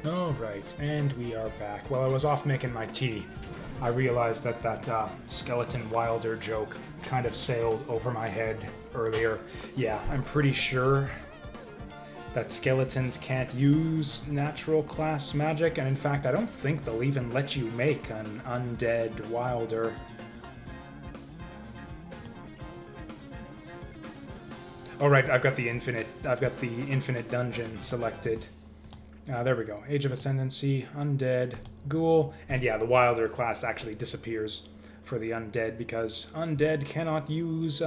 Alright, and we are back. While I was off making my tea, I realized that that skeleton wilder joke kind of sailed over my head earlier. Yeah, I'm pretty sure that skeletons can't use natural class magic, and in fact, I don't think they'll even let you make an undead wilder. Alright, I've got the infinite dungeon selected. There we go. Age of Ascendancy, Undead, Ghoul, and yeah, the Wilder class actually disappears for the Undead because Undead cannot use,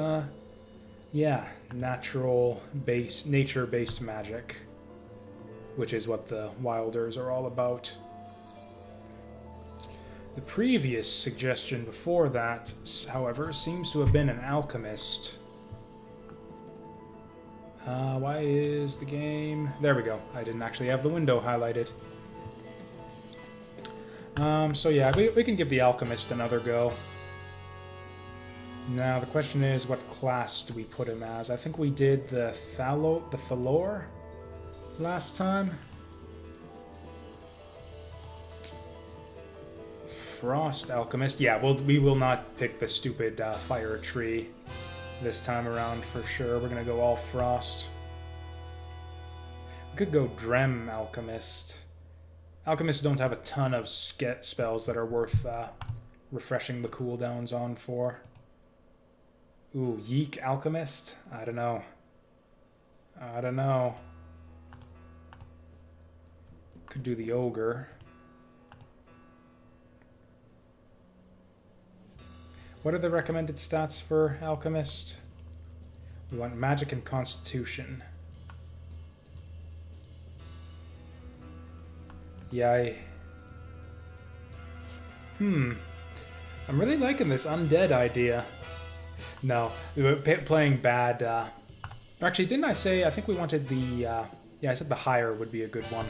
nature-based magic, which is what the Wilders are all about. The previous suggestion before that, however, seems to have been an Alchemist. Why is the game... There we go. I didn't actually have the window highlighted. So yeah, we can give the Alchemist another go. Now, the question is, what class do we put him as? I think we did the Thalor last time. Frost Alchemist. Yeah, we will not pick the stupid fire tree this time around for sure. We're gonna go all frost. We could go Drem Alchemist. Alchemists don't have a ton of spells that are worth refreshing the cooldowns on for. Ooh, Yeek Alchemist? I don't know. Could do the Ogre. What are the recommended stats for Alchemist? We want Magic and Constitution. Yeah, I'm really liking this undead idea. No, we were playing bad... Actually, didn't I say... I think we wanted the... Yeah, I said the higher would be a good one.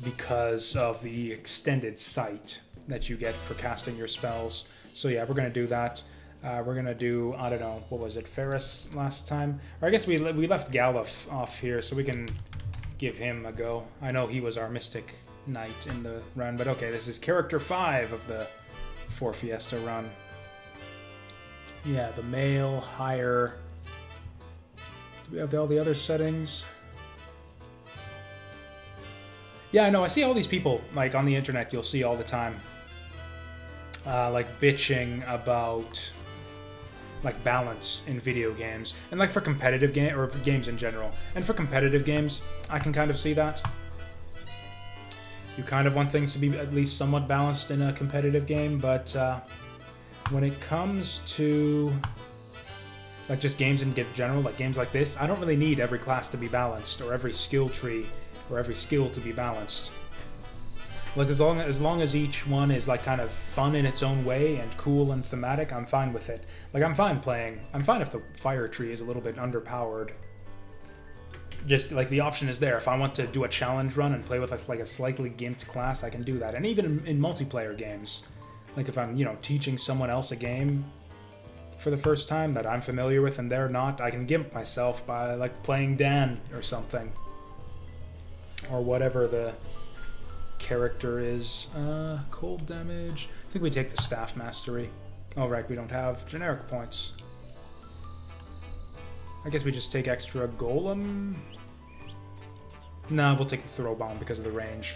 Because of the extended sight that you get for casting your spells. So yeah, we're going to do that. We're going to do, I don't know, what was it, Ferris last time? Or I guess we left Galuf off here, so we can give him a go. I know he was our Mystic Knight in the run, but okay, this is character 5 of the 4 Fiesta run. Yeah, the male, higher. Do we have all the other settings? Yeah, I know, I see all these people, like, on the internet, you'll see all the time. Like bitching about like balance in video games, and like for competitive game or games in general, and for competitive games, I can kind of see that. You kind of want things to be at least somewhat balanced in a competitive game, but when it comes to like just games in general, like games like this, I don't really need every class to be balanced or every skill tree or every skill to be balanced. Like as long as each one is like kind of fun in its own way and cool and thematic, I'm fine with it. Like I'm fine if the fire tree is a little bit underpowered. Just like the option is there. If I want to do a challenge run and play with like a slightly gimped class, I can do that. And even in multiplayer games, like if I'm, teaching someone else a game for the first time that I'm familiar with and they're not, I can gimp myself by like playing Dan or something. Or whatever the character is. Cold damage. I think we take the staff mastery. Oh right, we don't have generic points. I guess we just take extra golem. No, we'll take the throw bomb because of the range.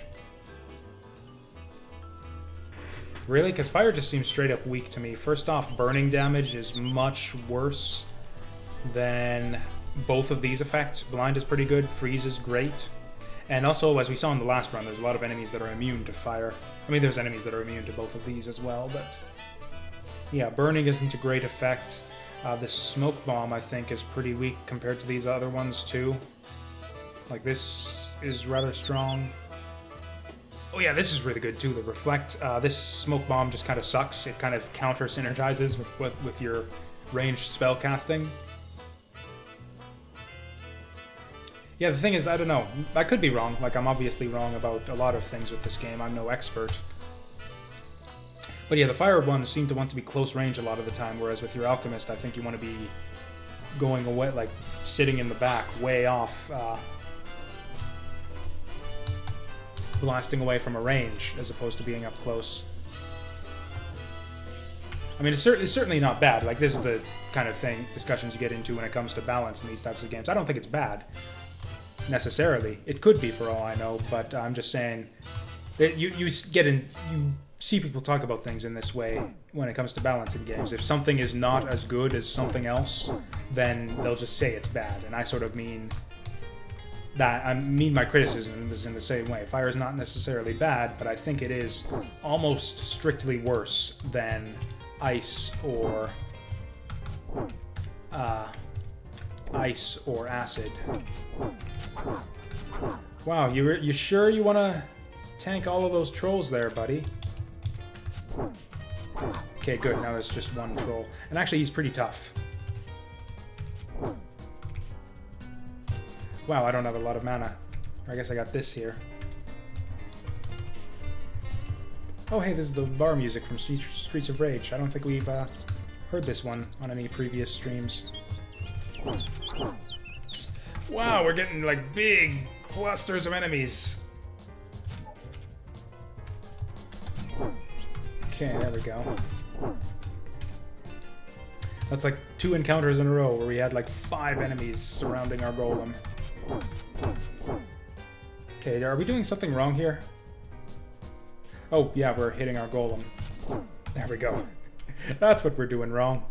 Really? Because fire just seems straight up weak to me. First off, burning damage is much worse than both of these effects. Blind is pretty good, freeze is great. And also, as we saw in the last run, there's a lot of enemies that are immune to fire. I mean, there's enemies that are immune to both of these as well, but... yeah, burning isn't a great effect. The smoke bomb, I think, is pretty weak compared to these other ones, too. Like, this is rather strong. Oh yeah, this is really good, too, the reflect. This smoke bomb just kind of sucks. It kind of counter-synergizes with your ranged spell casting. Yeah, the thing is, I don't know. I could be wrong. Like, I'm obviously wrong about a lot of things with this game. I'm no expert. But yeah, the fire ones seem to want to be close range a lot of the time, whereas with your Alchemist, I think you want to be going away, like, sitting in the back, way off. blasting away from a range as opposed to being up close. I mean, it's certainly not bad. Like, this is the kind of discussions you get into when it comes to balance in these types of games. I don't think it's bad, necessarily. It could be, for all I know, but I'm just saying that you see people talk about things in this way when it comes to balance in games. If something is not as good as something else, then they'll just say it's bad. And I sort of mean that. I mean my criticism is in the same way. Fire is not necessarily bad, but I think it is almost strictly worse than ice or acid. Wow, you sure you want to tank all of those trolls there, buddy? Okay, good. Now there's just one troll. And actually, he's pretty tough. Wow, I don't have a lot of mana. I guess I got this here. Oh, hey, this is the bar music from Streets of Rage. I don't think we've heard this one on any previous streams. Wow, we're getting, like, big clusters of enemies. Okay, there we go. That's like 2 encounters in a row where we had like 5 enemies surrounding our golem. Okay, are we doing something wrong here? Oh, yeah, we're hitting our golem. There we go. That's what we're doing wrong.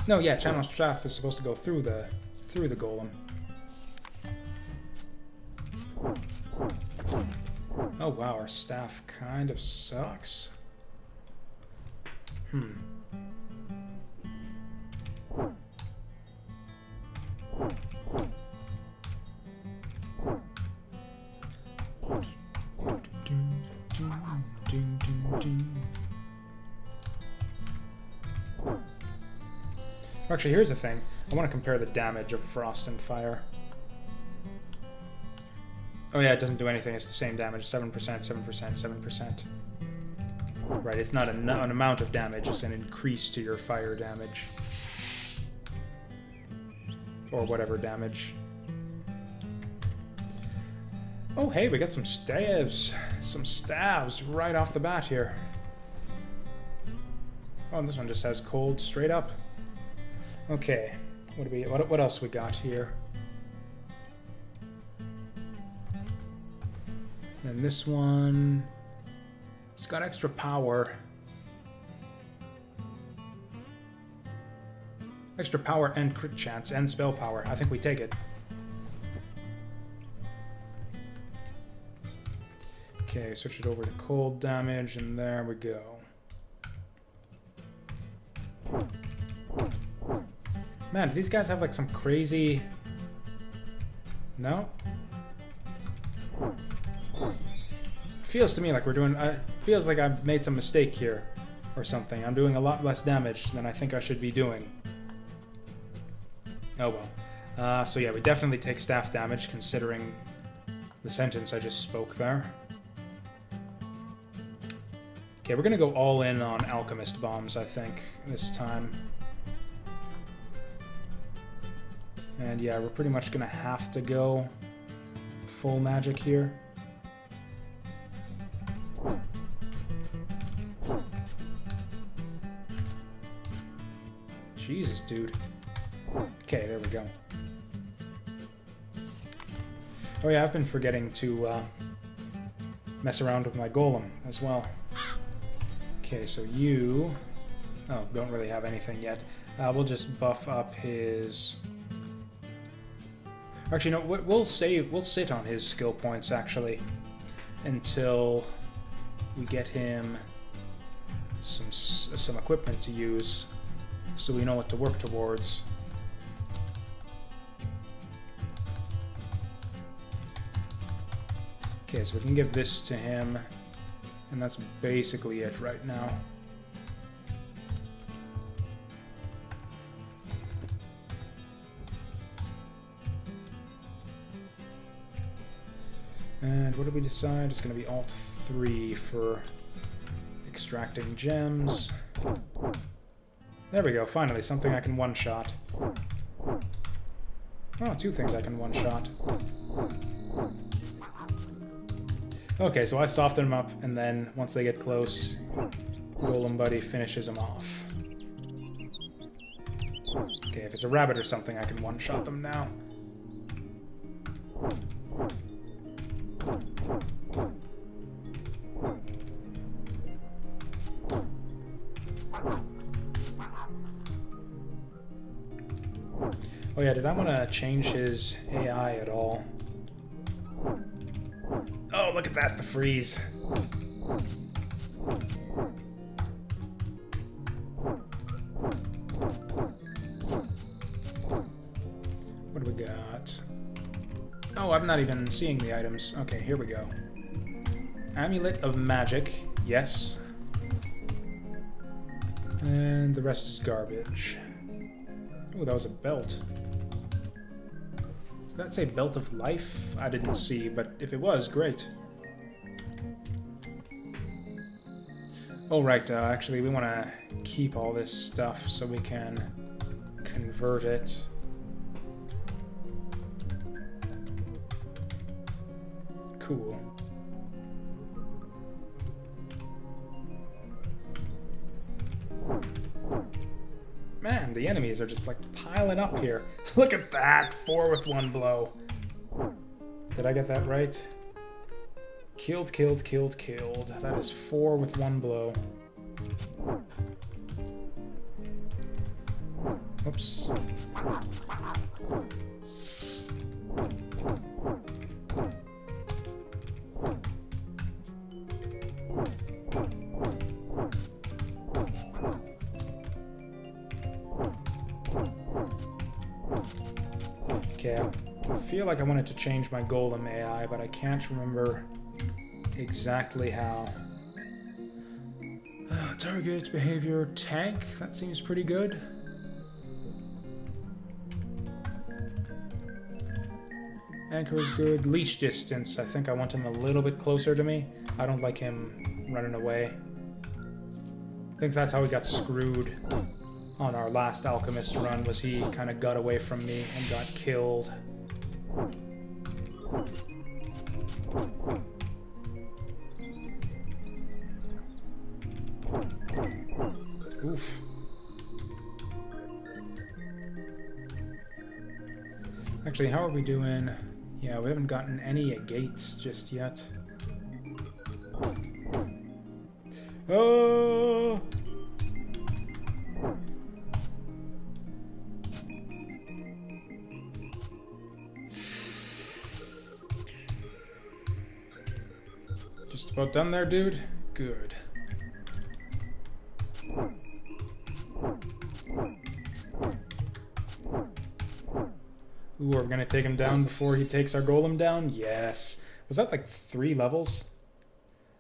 No, yeah, channel staff is supposed to go through the golem. Oh wow, our staff kind of sucks. Actually, here's the thing. I want to compare the damage of Frost and Fire. Oh yeah, it doesn't do anything. It's the same damage. 7%, 7%, 7%. Right, it's not an amount of damage. It's an increase to your fire damage. Or whatever damage. Oh hey, we got some staves. Some stabs right off the bat here. Oh, and this one just has cold straight up. Okay, what else we got here? And this one, it's got extra power. Extra power and crit chance and spell power. I think we take it. Okay, switch it over to cold damage, and there we go. Man, do these guys have like some crazy... No? Feels to me like we're doing... feels like I've made some mistake here or something. I'm doing a lot less damage than I think I should be doing. Oh well. So yeah, we definitely take staff damage considering the sentence I just spoke there. Okay, we're gonna go all in on Alchemist bombs, I think, this time. And yeah, we're pretty much gonna have to go full magic here. Jesus, dude. Okay, there we go. Oh yeah, I've been forgetting to mess around with my golem as well. Okay, so you... Oh, don't really have anything yet. We'll just buff up his... Actually, no, we'll sit on his skill points, actually, until we get him some equipment to use, so we know what to work towards. Okay, so we can give this to him, and that's basically it right now. And what did we decide? It's going to be Alt 3 for extracting gems. There we go, finally, something I can one-shot. Oh Oh, 2 things I can one-shot. Okay, so I soften them up, and then once they get close, Golem Buddy finishes them off. Okay, if it's a rabbit or something, I can one-shot them now. Oh yeah, did I want to change his AI at all? Oh, look at that, the freeze. What do we got? Oh, I'm not even seeing the items. Okay, here we go. Amulet of Magic, yes. And the rest is garbage. Oh, that was a belt. Did that say Belt of Life? I didn't see, but if it was, great. Oh, right, actually, we want to keep all this stuff so we can convert it. Cool. Man, the enemies are just like piling up here. Look at that! 4 with 1 blow. Did I get that right? Killed, killed, killed, killed. That is 4 with 1 blow. Oops. Okay, I feel like I wanted to change my Golem AI, but I can't remember exactly how. Target, behavior, tank, that seems pretty good. Anchor is good. Leash distance, I think I want him a little bit closer to me. I don't like him running away. I think that's how he got screwed on our last Alchemist run, was he kind of got away from me and got killed. Oof. Actually, how are we doing? Yeah, we haven't gotten any gates just yet. Oh! Just about done there, dude? Good. Ooh, are we gonna take him down before he takes our golem down? Yes. Was that like 3 levels?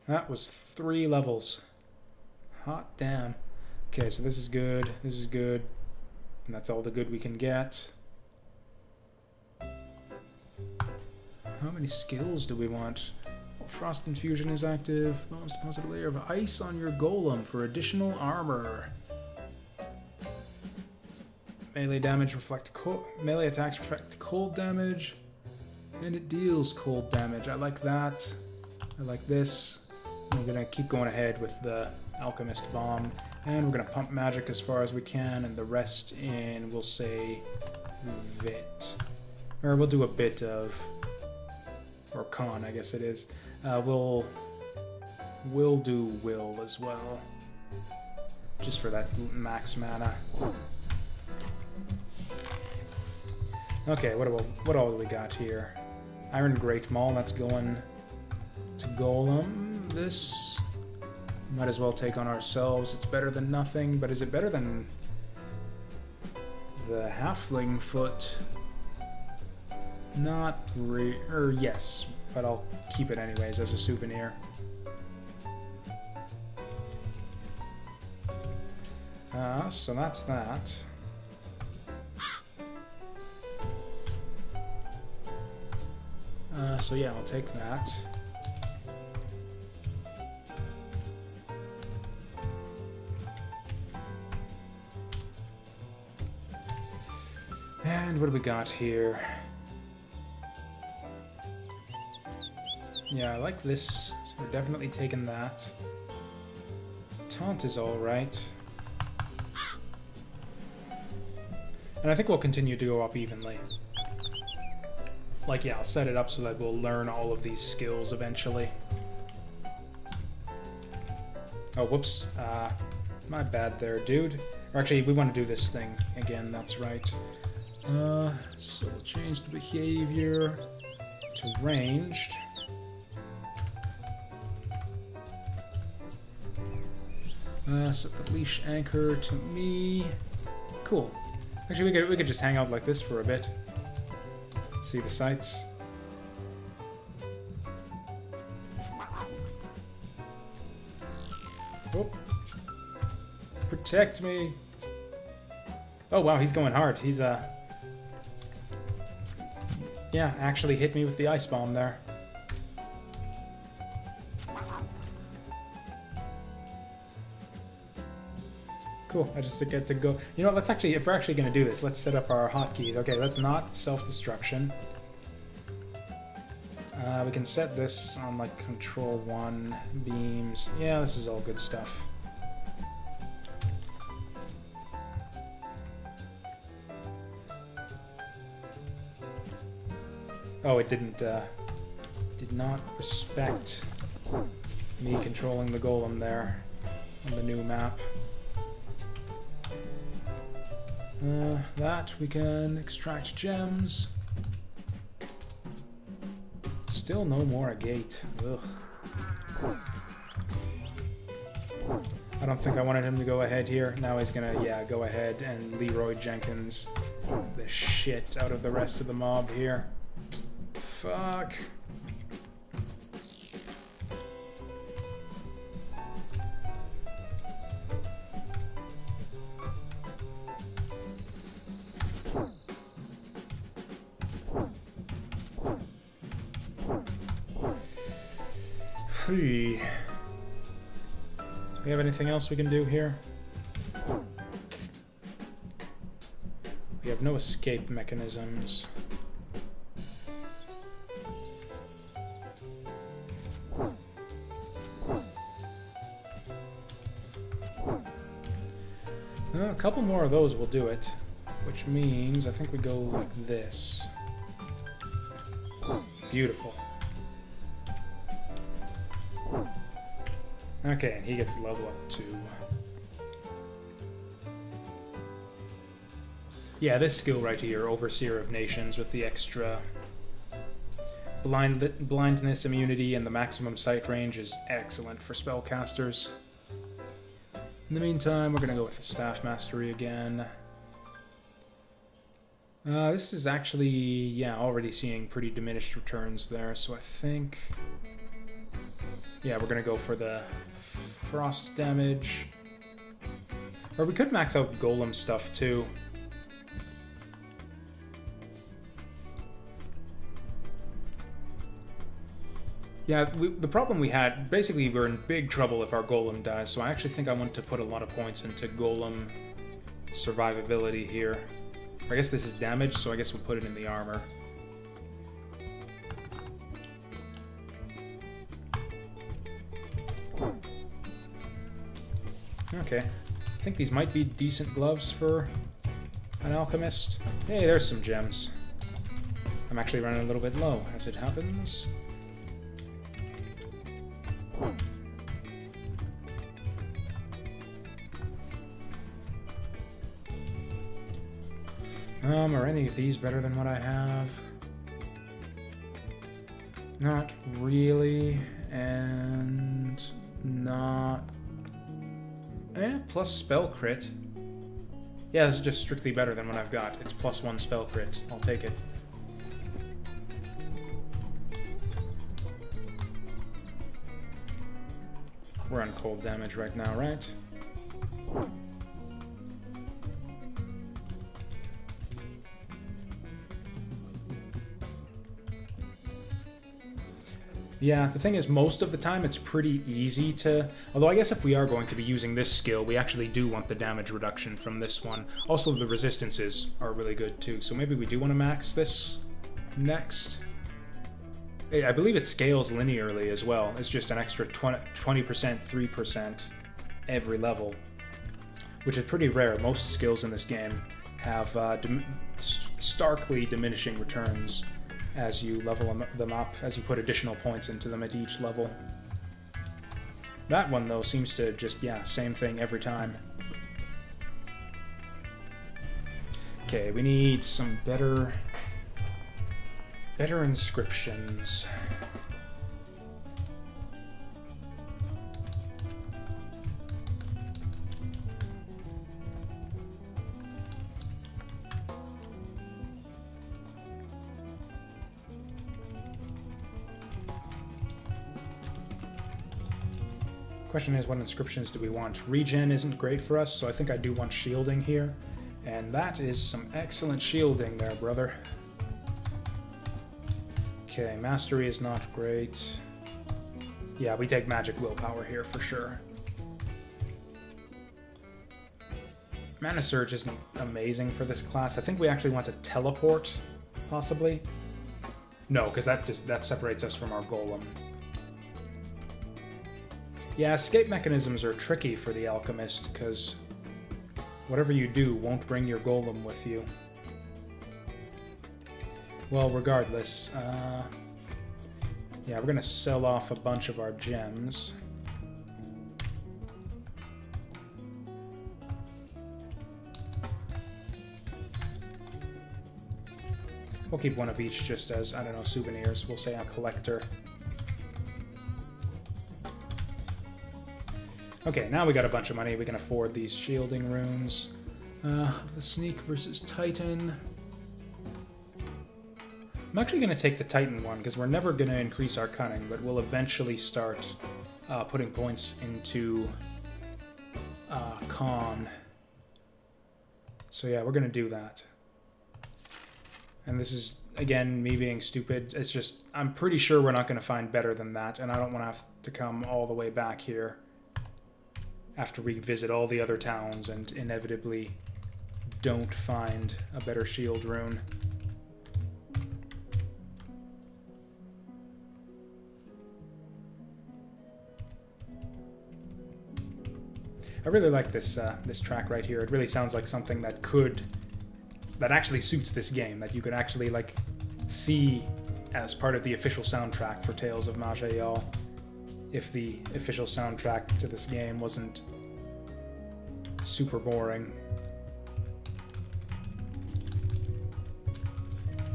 That was 3 levels. Hot damn. Okay, so this is good, this is good. And that's all the good we can get. How many skills do we want? Frost Infusion is active. Most positive layer of ice on your golem for additional armor. Melee damage reflect cold. Melee attacks reflect cold damage, and it deals cold damage. I like that. I like this. We're gonna keep going ahead with the Alchemist bomb, and we're gonna pump magic as far as we can, and the rest in, we'll say, Vit, or we'll do a bit of, or Con, I guess it is. We'll do Will as well, just for that max mana. Okay, what all do we got here? Iron Great Maul, that's going to Golem. This might as well take on ourselves. It's better than nothing, but is it better than the Halfling Foot? Not really, or yes, but I'll keep it anyways as a souvenir. So that's that. So yeah, I'll take that. And what do we got here? Yeah, I like this, so we're definitely taking that. Taunt is alright. And I think we'll continue to go up evenly. Like, yeah, I'll set it up so that we'll learn all of these skills eventually. Oh, whoops. My bad there, dude. Or actually, we want to do this thing again, that's right. So we'll change the behavior to ranged. Set the leash anchor to me. Cool. Actually, we could just hang out like this for a bit. See the sights. Oh. Protect me. Oh wow, he's going hard. He's yeah, actually hit me with the ice bomb there. Cool, I just get to go. You know what, let's actually, if we're actually going to do this, let's set up our hotkeys. Okay, that's not self-destruction. We can set this on, like, control 1, beams. Yeah, this is all good stuff. Oh, it did not respect me controlling the golem there on the new map. That we can extract gems. Still no more a gate. Ugh. I don't think I wanted him to go ahead here. Now he's gonna, yeah, go ahead and Leroy Jenkins the shit out of the rest of the mob here. Fuck. Do we have anything else we can do here? We have no escape mechanisms. A couple more of those will do it, which means I think we go like this. Beautiful. Okay, and he gets level up too. Yeah, this skill right here, Overseer of Nations, with the extra blindness immunity and the maximum sight range is excellent for spellcasters. In the meantime, we're going to go with the Staff Mastery again. This is actually, yeah, already seeing pretty diminished returns there, so I think... Yeah, we're going to go for the frost damage. Or we could max out golem stuff too. Yeah, the problem we had, basically we're in big trouble if our golem dies, so I actually think I want to put a lot of points into golem survivability here. I guess this is damage, so I guess we'll put it in the armor. Okay, I think these might be decent gloves for an alchemist. Hey, there's some gems. I'm actually running a little bit low, as it happens. Are any of these better than what I have? Not really, and not... plus spell crit. Yeah, this is just strictly better than what I've got. It's +1 spell crit. I'll take it. We're on cold damage right now, right? Yeah, the thing is, most of the time it's pretty easy to... Although I guess if we are going to be using this skill, we actually do want the damage reduction from this one. Also, the resistances are really good too, so maybe we do want to max this next. I believe it scales linearly as well. It's just an extra 20%, 3% every level, which is pretty rare. Most skills in this game have starkly diminishing returns as you level them up, as you put additional points into them at each level. That one, though, seems to just, yeah, same thing every time. Okay, we need some better inscriptions. Question is, what inscriptions do we want? Regen isn't great for us, so I think I do want shielding here. And that is some excellent shielding there, brother. Okay, mastery is not great. Yeah, we take magic willpower here for sure. Mana Surge isn't amazing for this class. I think we actually want to teleport, possibly. No, because that separates us from our golem. Yeah, escape mechanisms are tricky for the Alchemist, because whatever you do won't bring your golem with you. Well, regardless, yeah, we're going to sell off a bunch of our gems. We'll keep one of each just as, I don't know, souvenirs. We'll say a collector. Okay, now we got a bunch of money. We can afford these shielding runes. The Sneak versus Titan. I'm actually going to take the Titan one, because we're never going to increase our cunning, but we'll eventually start putting points into con. So yeah, we're going to do that. And this is, again, me being stupid. It's just, I'm pretty sure we're not going to find better than that, and I don't want to have to come all the way back here after we visit all the other towns and inevitably don't find a better shield rune. I really like this this track right here. It really sounds like something that actually suits this game, that you could actually like see as part of the official soundtrack for Tales of Maj'Eyal, if the official soundtrack to this game wasn't super boring.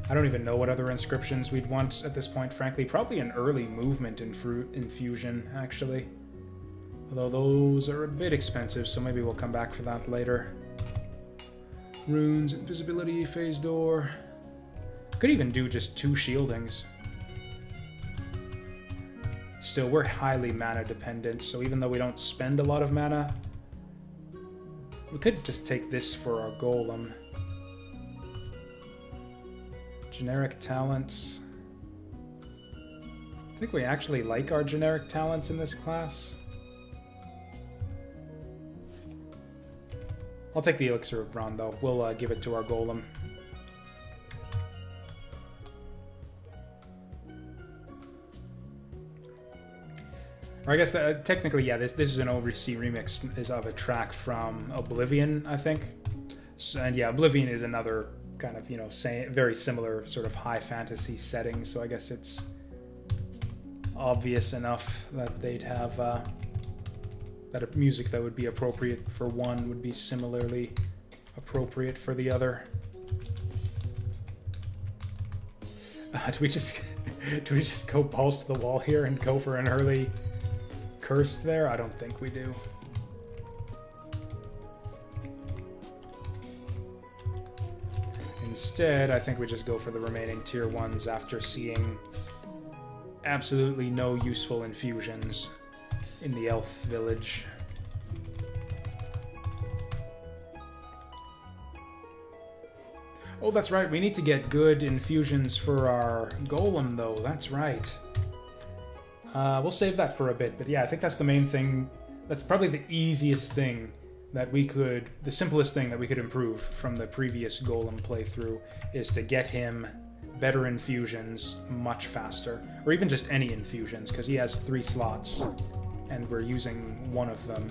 I don't even know what other inscriptions we'd want at this point, frankly. Probably an early movement infusion, actually. Although those are a bit expensive, so maybe we'll come back for that later. Runes, invisibility, phase door. Could even do just 2 shieldings. Still, we're highly mana dependent, so even though we don't spend a lot of mana, we could just take this for our golem. Generic talents. I think we actually like our generic talents in this class. I'll take the Elixir of Brawn, though. We'll give it to our golem. Or I guess that, technically, yeah, this is an OVC remix is of a track from Oblivion, I think. So, and yeah, Oblivion is another kind of, you know, very similar sort of high fantasy setting, so I guess it's obvious enough that they'd have that a music that would be appropriate for one would be similarly appropriate for the other. Do we just go balls to the wall here and go for an early cursed there? I don't think we do. Instead, I think we just go for the remaining tier 1s after seeing absolutely no useful infusions in the elf village. Oh, that's right. We need to get good infusions for our golem, though. That's right. We'll save that for a bit, but yeah, I think that's the main thing. That's probably the easiest thing that we could, the simplest thing that we could improve from the previous Golem playthrough is to get him better infusions much faster, or even just any infusions, because he has 3 slots, and we're using one of them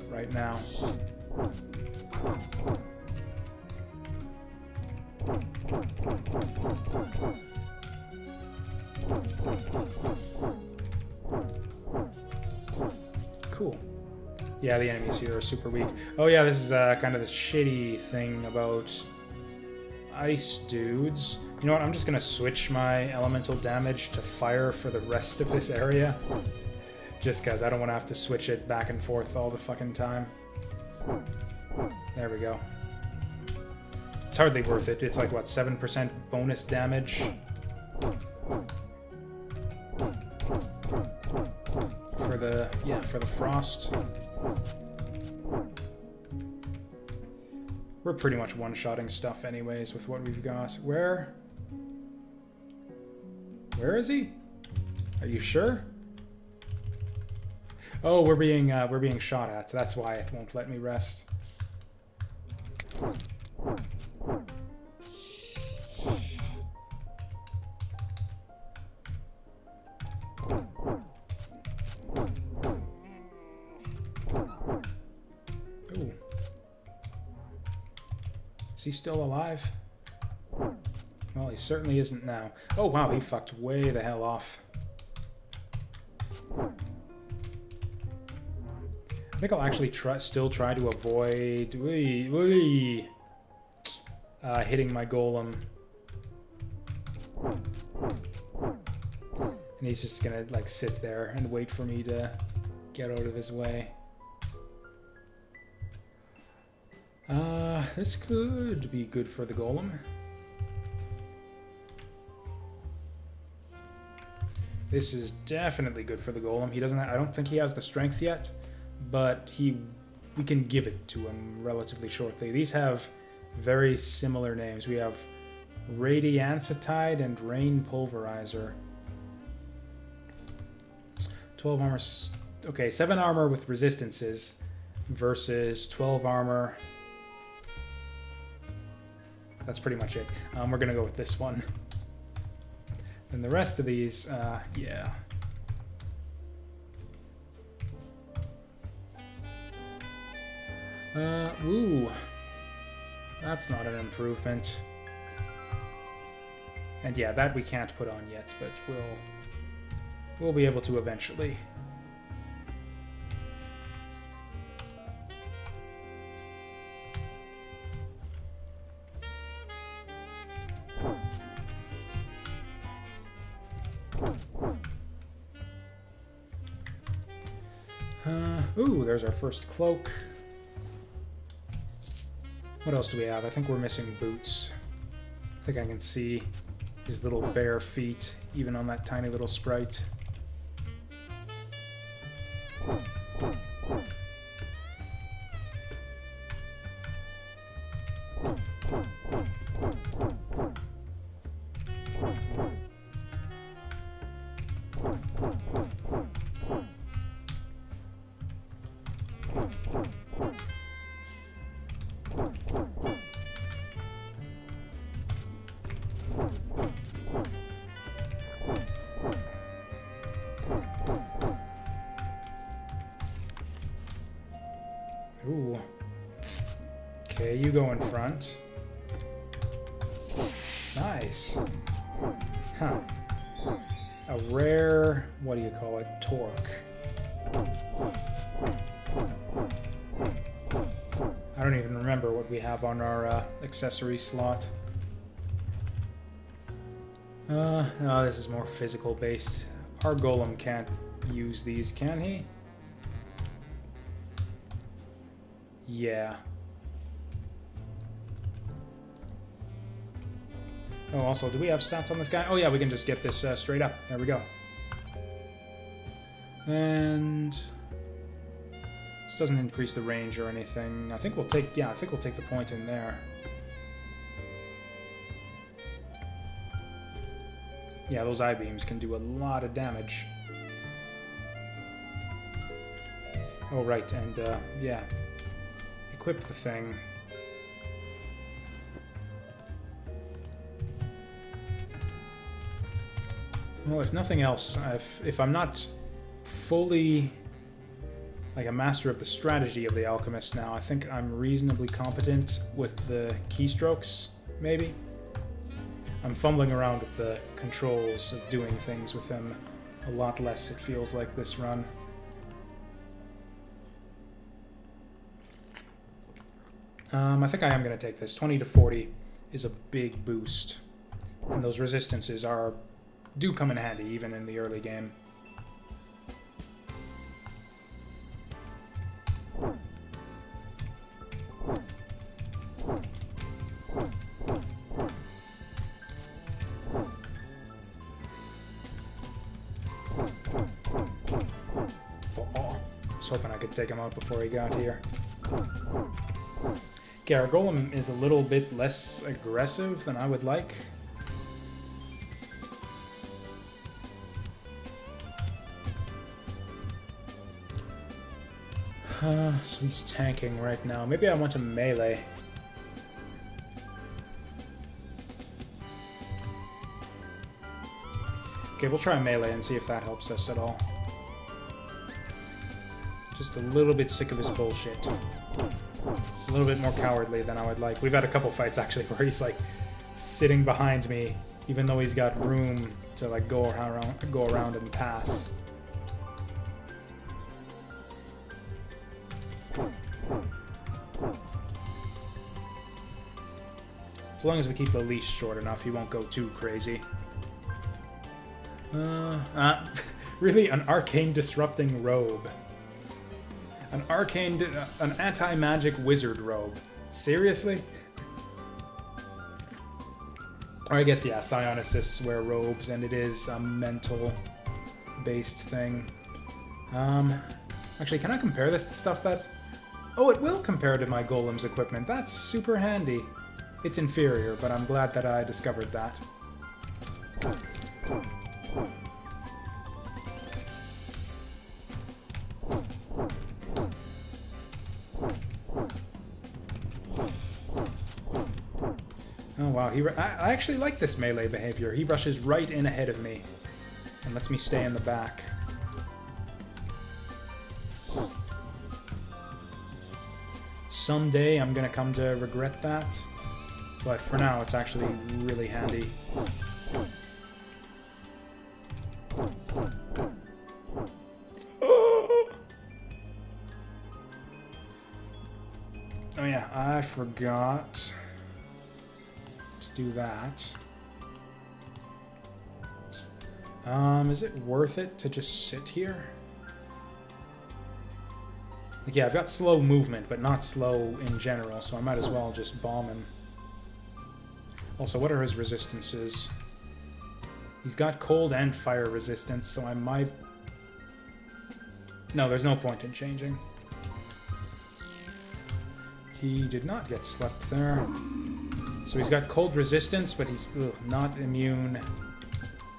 right now. Cool. Yeah, the enemies here are super weak. Oh yeah, this is kind of the shitty thing about ice dudes. You know what, I'm just gonna switch my elemental damage to fire for the rest of this area. Just because I don't want to have to switch it back and forth all the fucking time. There we go. It's hardly worth it. It's like, what, 7% bonus damage? For the, yeah, for the frost. We're pretty much one-shotting stuff anyways with what we've got. Where is he? Are you sure? Oh, we're being shot at. That's why it won't let me rest. Ooh. Is he still alive? Well, he certainly isn't now. Oh wow, he fucked way the hell off. I think I'll actually still try to avoid hitting my golem. And he's just gonna like sit there and wait for me to get out of his way. This could be good for the golem. This is definitely good for the golem. He doesn't. I don't think he has the strength yet, but we can give it to him relatively shortly. These have very similar names. We have Radiancetide and Rain Pulverizer. 12 armor. Okay, 7 armor with resistances versus 12 armor. That's pretty much it. We're gonna go with this one. And the rest of these, yeah. Ooh. That's not an improvement. And yeah, that we can't put on yet, but we'll be able to eventually. Ooh, there's our first cloak. What else do we have? I think we're missing boots. I think I can see his little bare feet, even on that tiny little sprite. Ooh. Okay, you go in front. Nice. Huh. A rare, what do you call it? Torque. I don't even remember what we have on our accessory slot. No, this is more physical based. Our golem can't use these, can he? Yeah. Oh, also, do we have stats on this guy? Oh yeah, we can just get this straight up. There we go. And this doesn't increase the range or anything. I think we'll take, yeah, I think we'll take the point in there. Yeah, those I-beams can do a lot of damage. Oh, right, and, yeah. Equip the thing. Well, if nothing else, if I'm not fully like a master of the strategy of the Alchemist now, I think I'm reasonably competent with the keystrokes, maybe? I'm fumbling around with the controls of doing things with him a lot less, it feels like, this run. I think I am going to take this. 20 to 40 is a big boost. And those resistances do come in handy, even in the early game. I was hoping I could take him out before he got here. Okay, our golem is a little bit less aggressive than I would like. So he's tanking right now. Maybe I want to melee. Okay, we'll try melee and see if that helps us at all. Just a little bit sick of his bullshit. It's a little bit more cowardly than I would like. We've had a couple fights, actually, where he's, like, sitting behind me, even though he's got room to, like, go around and pass. As long as we keep the leash short enough, he won't go too crazy. Really? An arcane disrupting robe. An anti-magic wizard robe. Seriously? Or I guess, yeah, psionicists wear robes, and it is a mental-based thing. Actually, can I compare this to stuff that... Oh, it will compare to my golem's equipment. That's super handy. It's inferior, but I'm glad that I discovered that. Oh wow, I actually like this melee behavior. He rushes right in ahead of me and lets me stay in the back. Someday I'm gonna come to regret that, but for now it's actually really handy. Oh yeah, I forgot to do that. Is it worth it to just sit here? Like, yeah, I've got slow movement, but not slow in general, so I might as well just bomb him. Also, what are his resistances? He's got cold and fire resistance, so I might... No, there's no point in changing. He did not get slept there. So he's got cold resistance, but he's not immune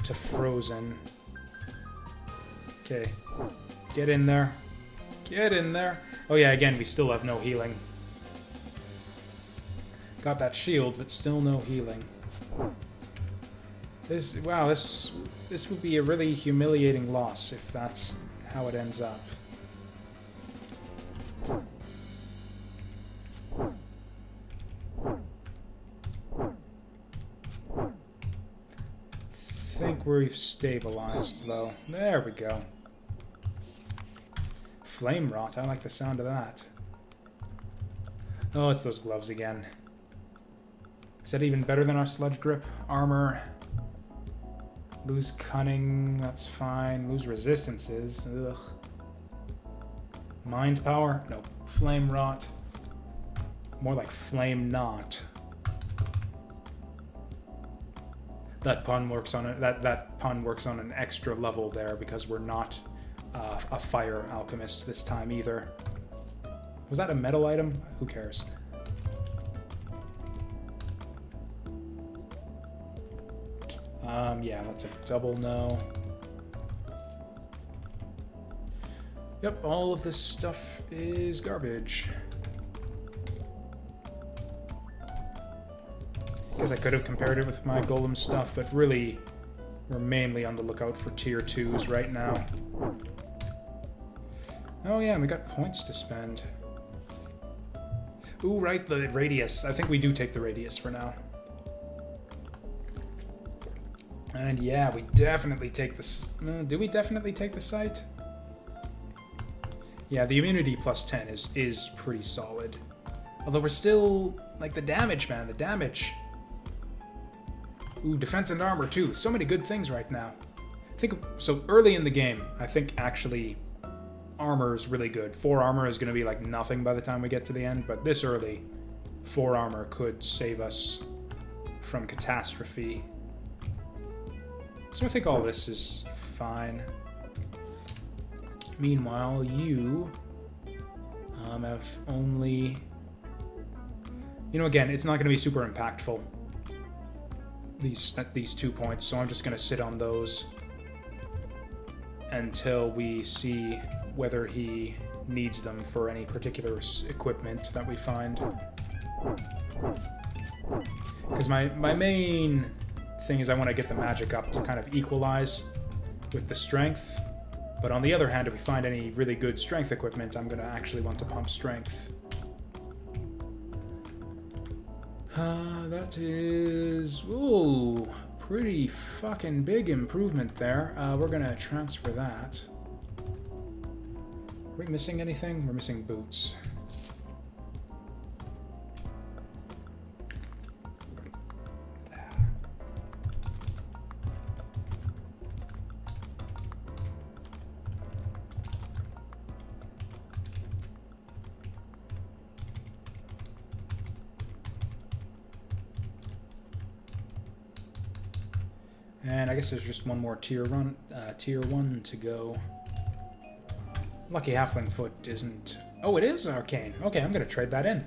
to frozen. Okay. Get in there. Get in there. Oh yeah, again, we still have no healing. Got that shield, but still no healing. Wow, this would be a really humiliating loss if that's how it ends up. I think we've stabilized, though. There we go. Flame rot, I like the sound of that. Oh, it's those gloves again. Is that even better than our sludge grip? Armor. Lose cunning, that's fine. Lose resistances, ugh. Mind power? Nope. Flame rot. More like flame not. That pun works on it. That pun works on an extra level there because we're not a fire alchemist this time either. Was that a metal item? Who cares? Yeah, that's a double no. Yep, all of this stuff is garbage. Guess I could have compared it with my golem stuff, but really, we're mainly on the lookout for tier 2s right now. Oh yeah, and we got points to spend. Ooh, right, the radius. I think we do take the radius for now. And yeah, we definitely take this. Do we definitely take the site? Yeah, the immunity plus 10 is pretty solid. Although we're still, like, the damage, man, the damage. Ooh, defense and armor, too. So many good things right now. I think, so early in the game, I think, actually, armor is really good. 4 armor is going to be, like, nothing by the time we get to the end, but this early, 4 armor could save us from catastrophe. So I think all this is fine. Meanwhile, you have only... You know, again, it's not going to be super impactful, these 2 points, so I'm just going to sit on those until we see whether he needs them for any particular equipment that we find. Because my main thing is I want to get the magic up to kind of equalize with the strength. But on the other hand, if we find any really good strength equipment, I'm going to actually want to pump strength. That is... Ooh, pretty fucking big improvement there. We're going to transfer that. Are we missing anything? We're missing boots. And I guess there's just one more tier 1 to go. Lucky Halfling Foot isn't... Oh, it is Arcane. Okay, I'm going to trade that in.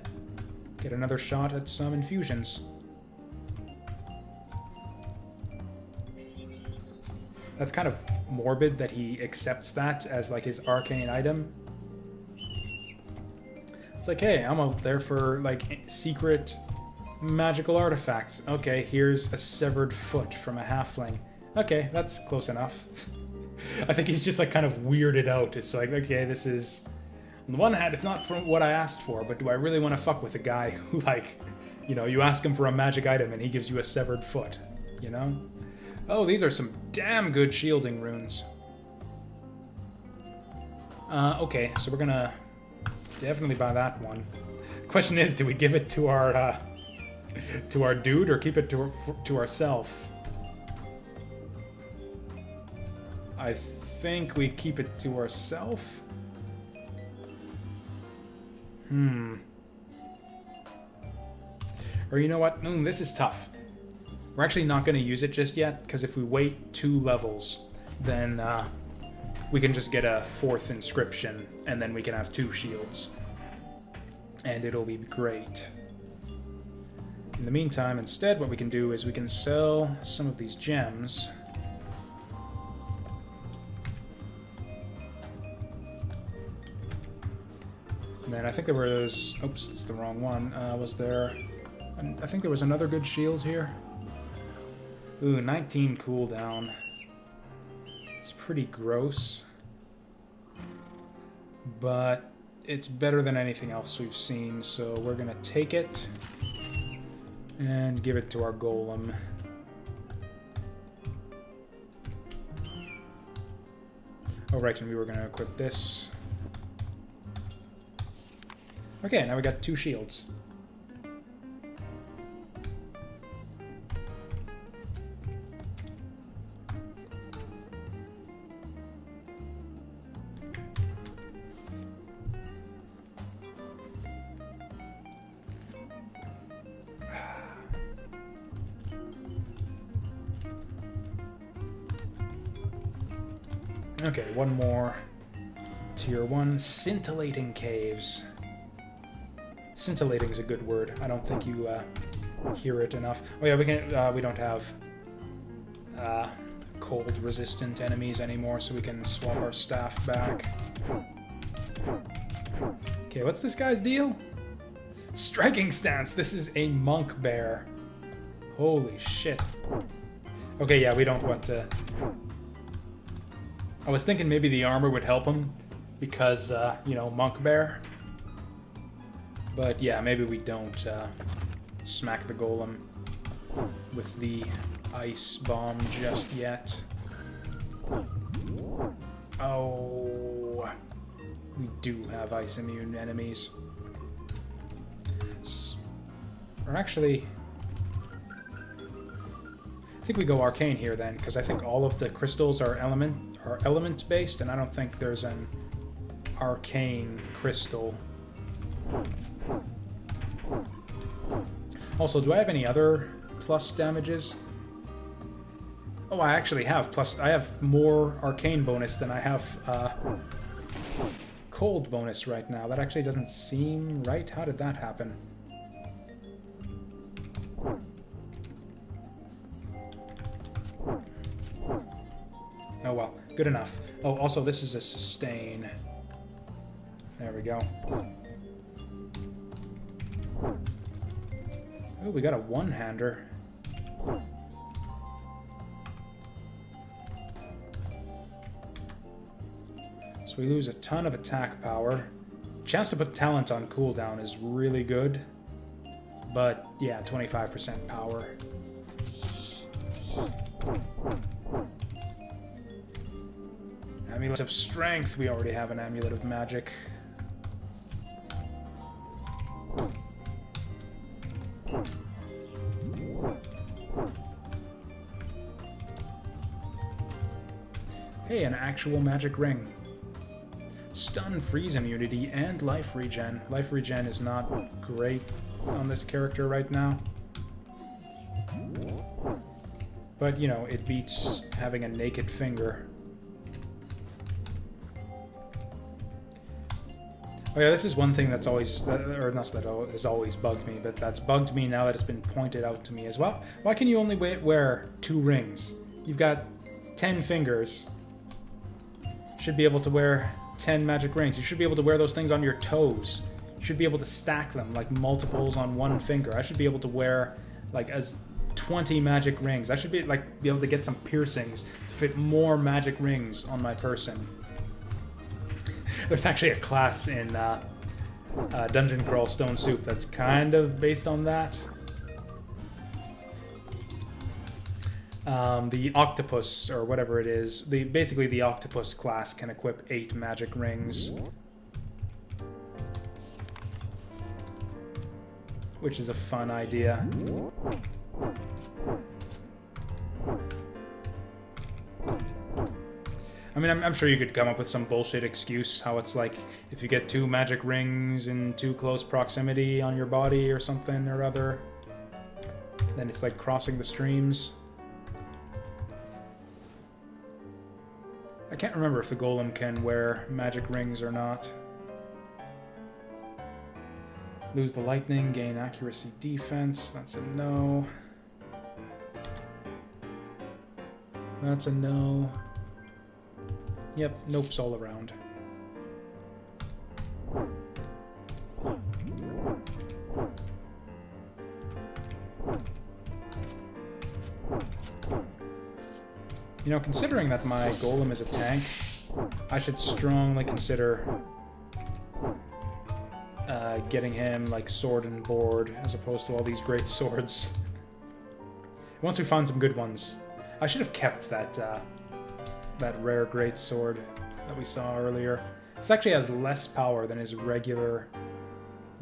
Get another shot at some infusions. That's kind of morbid that he accepts that as, like, his arcane item. It's like, hey, I'm out there for, like, secret... magical artifacts. Okay, here's a severed foot from a halfling. Okay, that's close enough. I think he's just like kind of weirded out. It's like, okay, this is... On the one hand, it's not from what I asked for, but do I really want to fuck with a guy who, like, you know, you ask him for a magic item and he gives you a severed foot, you know? Oh, these are some damn good shielding runes. Okay, so we're gonna definitely buy that one. The question is, do we give it to our dude, or keep it to ourselves? I think we keep it to ourselves. Or you know what? This is tough. We're actually not going to use it just yet, because if we wait 2 levels, then we can just get a 4th inscription, and then we can have 2 shields. And it'll be great. In the meantime, instead, what we can do is we can sell some of these gems. And then I think there was... Oops, it's the wrong one. Was there... I think there was another good shield here. Ooh, 19 cooldown. It's pretty gross. But it's better than anything else we've seen, so we're gonna take it and give it to our golem. Oh, right, and we were gonna equip this. Okay, now we got 2 shields. Okay, one more. Tier 1, scintillating caves. Scintillating is a good word. I don't think you hear it enough. Oh yeah, we can. We don't have cold-resistant enemies anymore, so we can swap our staff back. Okay, what's this guy's deal? Striking stance! This is a monk bear. Holy shit. Okay, yeah, we don't want to... I was thinking maybe the armor would help him, because, you know, monk bear. But yeah, maybe we don't smack the golem with the ice bomb just yet. Oh, we do have ice immune enemies. Or actually, I think we go arcane here then, because I think all of the crystals are element based, and I don't think there's an arcane crystal. Also, do I have any other plus damages? Oh, I actually have plus. I have more arcane bonus than I have cold bonus right now. That actually doesn't seem right. How did that happen? Oh well, good enough. Oh, also this is a sustain. There we go. Oh, we got a one-hander. So we lose a ton of attack power. Chance to put talent on cooldown is really good. But yeah, 25% power. Amulet of Strength. We already have an Amulet of Magic. Hey, an actual magic ring. Stun, freeze immunity, and life regen. Life regen is not great on this character right now. But, you know, it beats having a naked finger. Oh yeah, this is one thing that's always, or not that has always bugged me, but that's bugged me now that it's been pointed out to me as well. Why can you only wear 2 rings? You've got 10 fingers. Should be able to wear 10 magic rings. You should be able to wear those things on your toes. You should be able to stack them like multiples on one finger. I should be able to wear like 20 magic rings. I should be able to get some piercings to fit more magic rings on my person. There's actually a class in Dungeon Crawl Stone Soup that's kind of based on that. The octopus, or whatever it is, basically the octopus class can equip 8 magic rings. Which is a fun idea. I mean, I'm sure you could come up with some bullshit excuse how it's like if you get 2 magic rings in too close proximity on your body or something or other, then it's like crossing the streams. I can't remember if the golem can wear magic rings or not. Lose the lightning, gain accuracy defense. That's a no. That's a no. Yep, nopes all around. You know, considering that my golem is a tank, I should strongly consider getting him like sword and board as opposed to all these great swords. Once we find some good ones. I should have kept that that rare great sword that we saw earlier. This actually has less power than his regular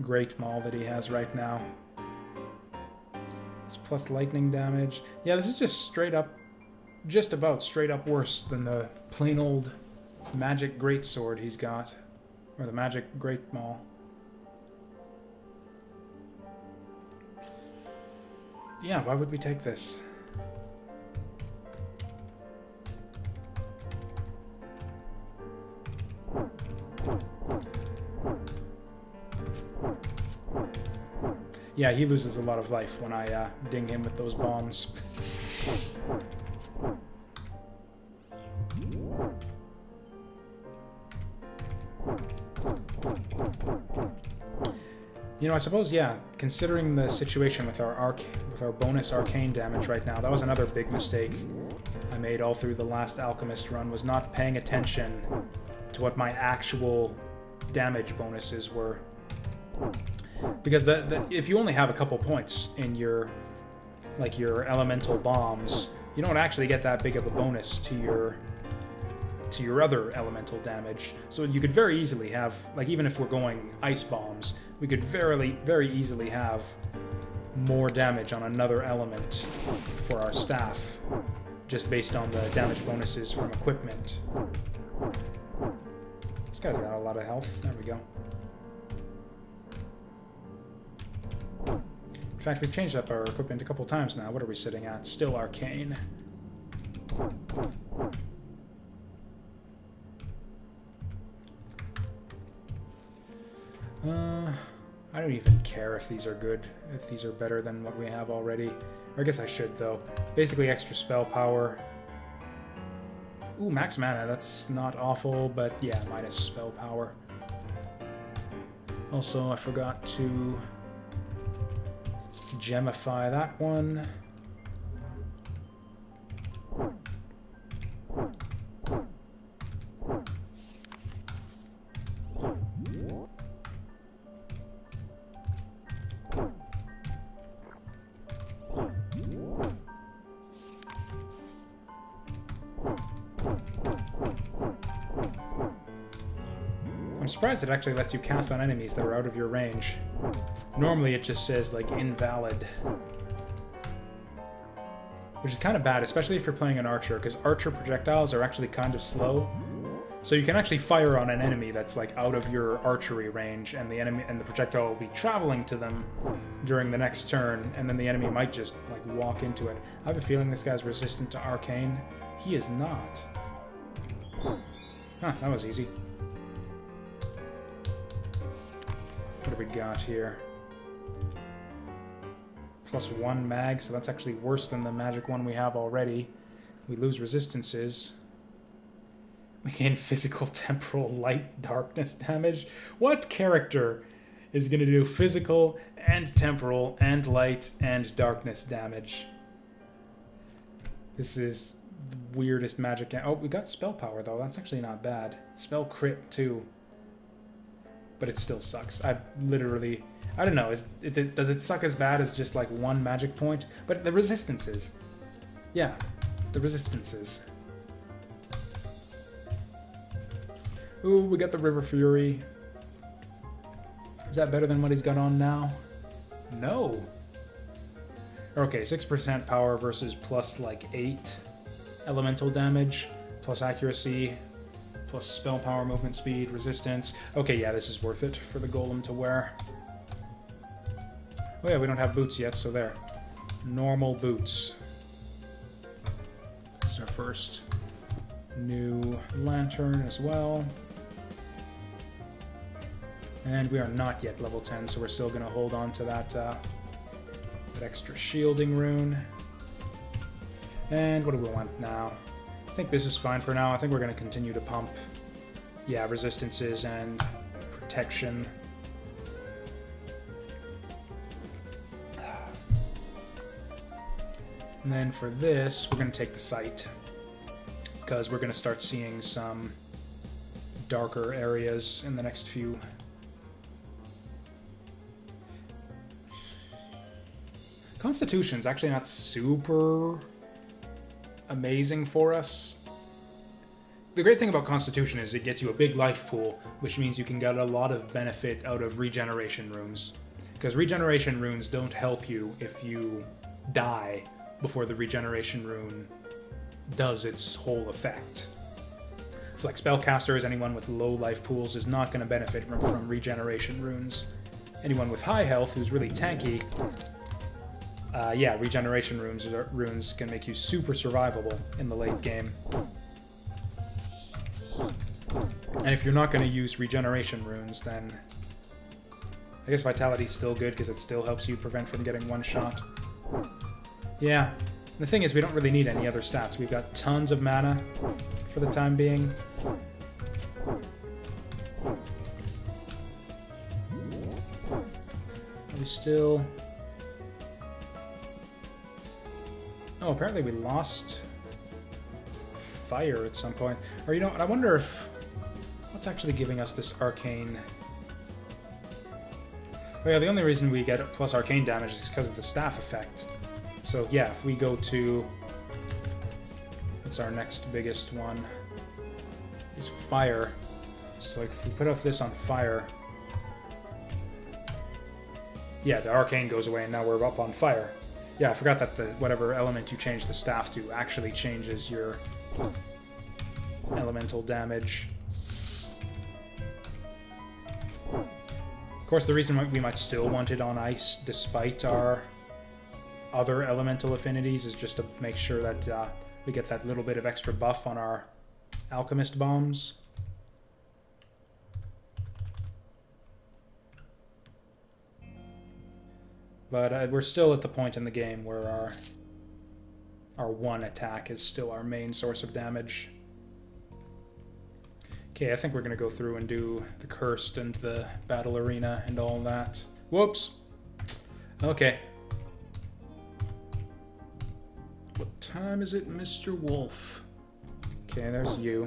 great maul that he has right now. It's plus lightning damage. Yeah, this is just straight up, just about straight up worse than the plain old magic greatsword he's got. Or the magic great maul. Yeah, why would we take this? Yeah, he loses a lot of life when I ding him with those bombs. You know, I suppose, yeah, considering the situation with our bonus arcane damage right now, that was another big mistake I made all through the last Alchemist run, was not paying attention to what my actual damage bonuses were. Because if you only have a couple points in your elemental bombs, you don't actually get that big of a bonus to your other elemental damage. So you could very easily have, like, even if we're going ice bombs, we could very easily have more damage on another element for our staff, just based on the damage bonuses from equipment. This guy's got a lot of health. There we go. In fact, we've changed up our equipment a couple times now. What are we sitting at? Still arcane. I don't even care if these are good, if these are better than what we have already. Or I guess I should, though. Basically, extra spell power. Ooh, max mana, that's not awful, but yeah, minus spell power. Also, I forgot to gemify that one. I'm surprised it actually lets you cast on enemies that are out of your range. Normally it just says, like, invalid. Which is kind of bad, especially if you're playing an archer, because archer projectiles are actually kind of slow. So you can actually fire on an enemy that's, like, out of your archery range, and the projectile will be traveling to them during the next turn, and then the enemy might just, like, walk into it. I have a feeling this guy's resistant to arcane. He is not. Huh, that was easy. What do we got here? +1 mag, so that's actually worse than the magic one we have already. We lose resistances. We gain physical, temporal, light, darkness damage. What character is going to do physical and temporal and light and darkness damage? This is the weirdest magic. Oh, we got spell power, though. That's actually not bad. Spell crit, too. But it still sucks. I don't know. Does it suck as bad as just, like, one magic point? But the resistances. Yeah, the resistances. Ooh, we got the River Fury. Is that better than what he's got on now? No. Okay, 6% power versus plus, like, 8 elemental damage, plus accuracy, plus spell power, movement speed, resistance. Okay, yeah, this is worth it for the golem to wear. Oh yeah, we don't have boots yet, so there. Normal boots. This is our first new lantern as well. And we are not yet level 10, so we're still going to hold on to that extra shielding rune. And what do we want now? I think this is fine for now. I think we're going to continue to pump, yeah, resistances and protection. And then for this, we're going to take the sight, because we're going to start seeing some darker areas in the next few. Constitution's actually not super amazing for us. The great thing about Constitution is it gets you a big life pool, which means you can get a lot of benefit out of regeneration runes. Because regeneration runes don't help you if you die before the regeneration rune does its whole effect. So like spellcasters, anyone with low life pools is not going to benefit from regeneration runes. Anyone with high health who's really tanky, yeah, regeneration runes can make you super survivable in the late game. And if you're not going to use regeneration runes, then I guess Vitality's still good because it still helps you prevent from getting one shot. Yeah, the thing is we don't really need any other stats. We've got tons of mana for the time being. We still... Oh, apparently we lost fire at some point. Or you know what, I wonder if... What's actually giving us this arcane... Oh yeah, the only reason we get plus arcane damage is because of the staff effect. So yeah, if we go to... What's our next biggest one? Is fire. So like if we put off this on fire... Yeah, the arcane goes away and now we're up on fire. Yeah, I forgot that the whatever element you change the staff to actually changes your elemental damage. Of course, the reason we might still want it on ice, despite our other elemental affinities, is just to make sure that we get that little bit of extra buff on our Alchemist bombs. But we're still at the point in the game where our one attack is still our main source of damage. Okay, I think we're going to go through and do the Cursed and the Battle Arena and all that. Whoops! Okay. What time is it, Mr. Wolf? Okay, there's you.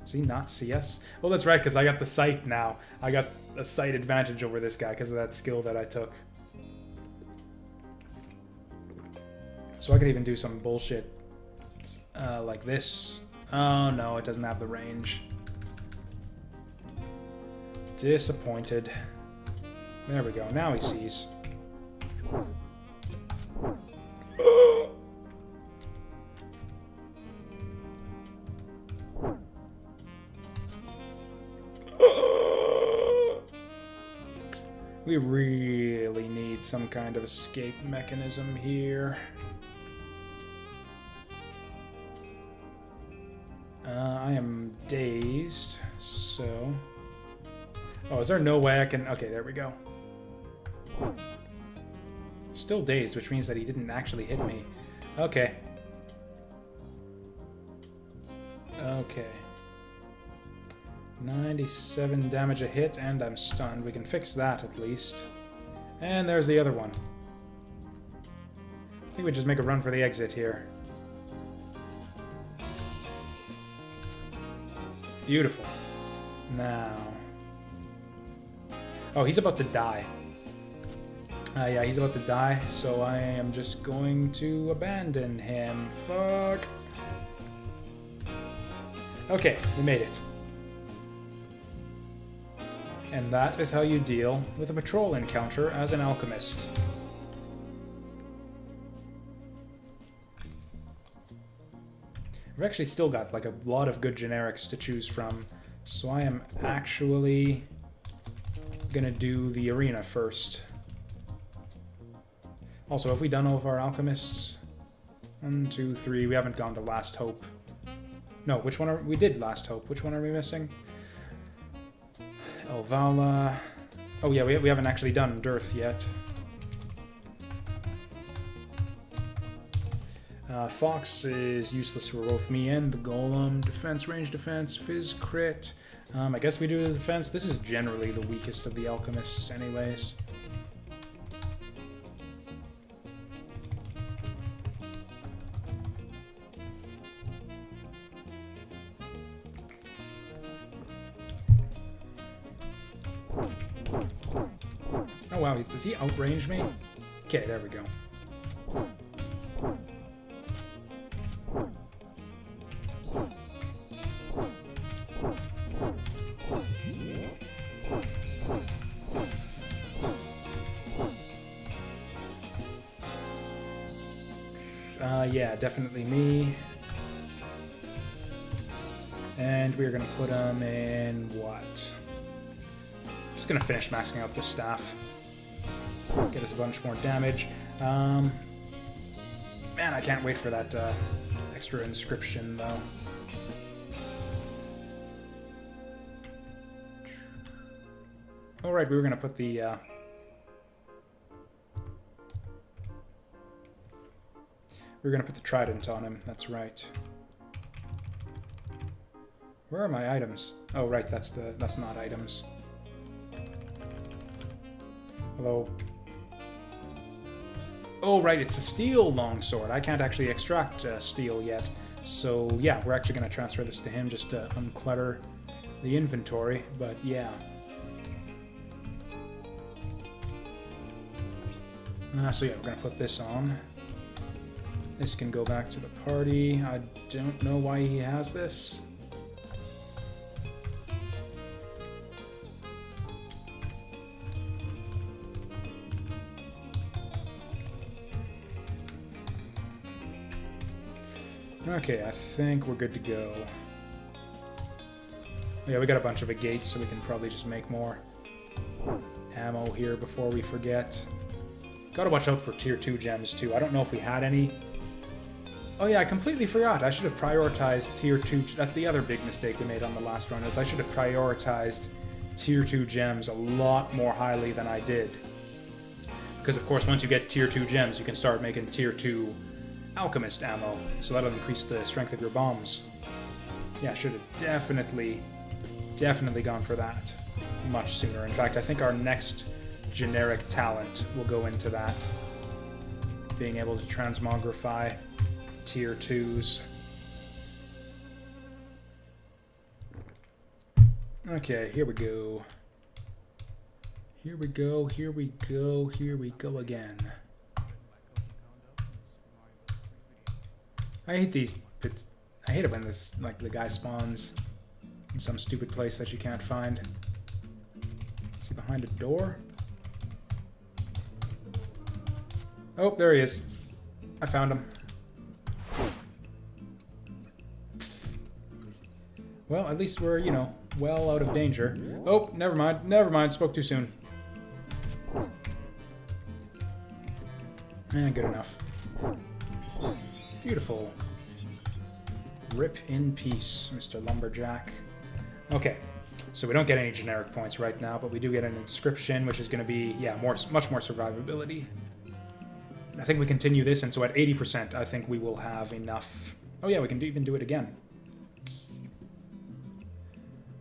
Does he not see us? Oh, that's right, because I got the sight now. I got a sight advantage over this guy because of that skill that I took. So I could even do some bullshit like this. Oh no, it doesn't have the range. Disappointed. There we go, now he sees. We really need some kind of escape mechanism here. I am dazed, so... Oh, is there no way I can... Okay, there we go. Still dazed, which means that he didn't actually hit me. Okay. Okay. 97 damage a hit, and I'm stunned. We can fix that, at least. And there's the other one. I think we just make a run for the exit here. Beautiful. Now... Oh, he's about to die. Yeah, he's about to die, so I am just going to abandon him. Fuck. Okay, we made it. And that is how you deal with a patrol encounter as an alchemist. We've actually still got like a lot of good generics to choose from, so I am actually gonna do the arena first. Also, have we done all of our alchemists? 1, 2, 3. We haven't gone to Last Hope. No, which one are we did Last Hope? Which one are we missing? Elvala. Oh yeah, we haven't actually done Dearth yet. Fox is useless for both me and the Golem. Defense, range defense, Fizz crit. I guess we do the defense. This is generally the weakest of the alchemists anyways. Oh wow, does he outrange me? Okay, there we go. Yeah, definitely me. And we're gonna put him in what? Just gonna finish maxing out the staff. Get us a bunch more damage. Man, I can't wait for that extra inscription, though. Alright, we were gonna put the... We're gonna put the trident on him, that's right. Where are my items? Oh right, that's not items. Although... Oh, right, it's a steel longsword. I can't actually extract steel yet. So, yeah, we're actually going to transfer this to him just to unclutter the inventory. But, yeah. So, yeah, we're going to put this on. This can go back to the party. I don't know why he has this. Okay, I think we're good to go. Yeah, we got a bunch of agates, so we can probably just make more ammo here before we forget. Gotta watch out for tier 2 gems, too. I don't know if we had any. Oh yeah, I completely forgot. I should have prioritized tier 2. That's the other big mistake we made on the last run, is I should have prioritized tier 2 gems a lot more highly than I did. Because, of course, once you get tier 2 gems, you can start making tier 2 Alchemist ammo, so that'll increase the strength of your bombs. Yeah, I should have definitely gone for that much sooner. In fact, I think our next generic talent will go into that. Being able to transmogrify tier 2s. Okay, here we go. Here we go, here we go, here we go again. I hate these bits. I hate it when this, like, the guy spawns in some stupid place that you can't find. Is he behind a door? Oh, there he is. I found him. Well, at least we're, you know, well out of danger. Oh, never mind. Never mind. Spoke too soon. Good enough. Beautiful. Rip in peace, Mr. Lumberjack. Okay, so we don't get any generic points right now, but we do get an inscription, which is going to be, yeah, much more survivability. I think we continue this, and so at 80%, I think we will have enough. Oh yeah, we can even do it again.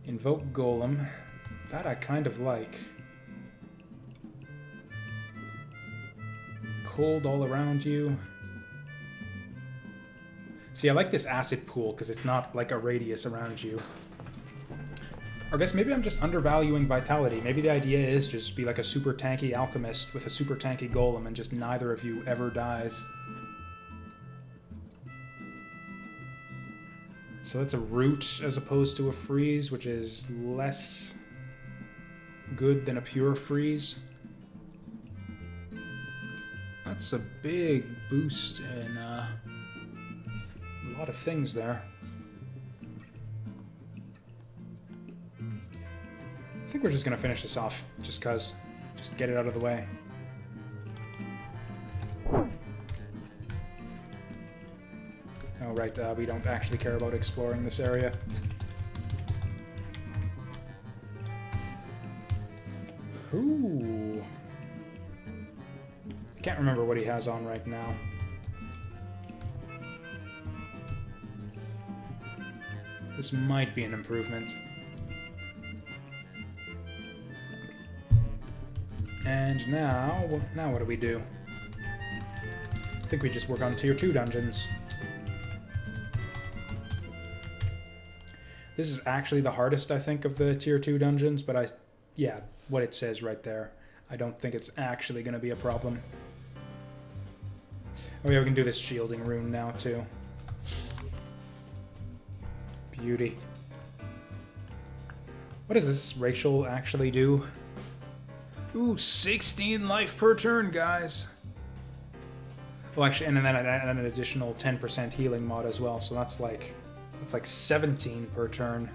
Invoke Golem. That I kind of like. Cold all around you. See, I like this acid pool because it's not like a radius around you. Or I guess maybe I'm just undervaluing vitality. Maybe the idea is just be like a super tanky alchemist with a super tanky golem and just neither of you ever dies. So that's a root as opposed to a freeze, which is less good than a pure freeze. That's a big boost in a lot of things there. I think we're just going to finish this off, just because. Just get it out of the way. Oh, right, we don't actually care about exploring this area. Ooh. I can't remember what he has on right now. This might be an improvement. And now what do we do? I think we just work on tier 2 dungeons. This is actually the hardest, I think, of the tier 2 dungeons, but yeah, what it says right there. I don't think it's actually going to be a problem. Oh yeah, we can do this shielding rune now, too. Beauty. What does this racial actually do? Ooh, 16 life per turn, guys. Well, actually, and then an additional 10% healing mod as well, so that's like 17 per turn.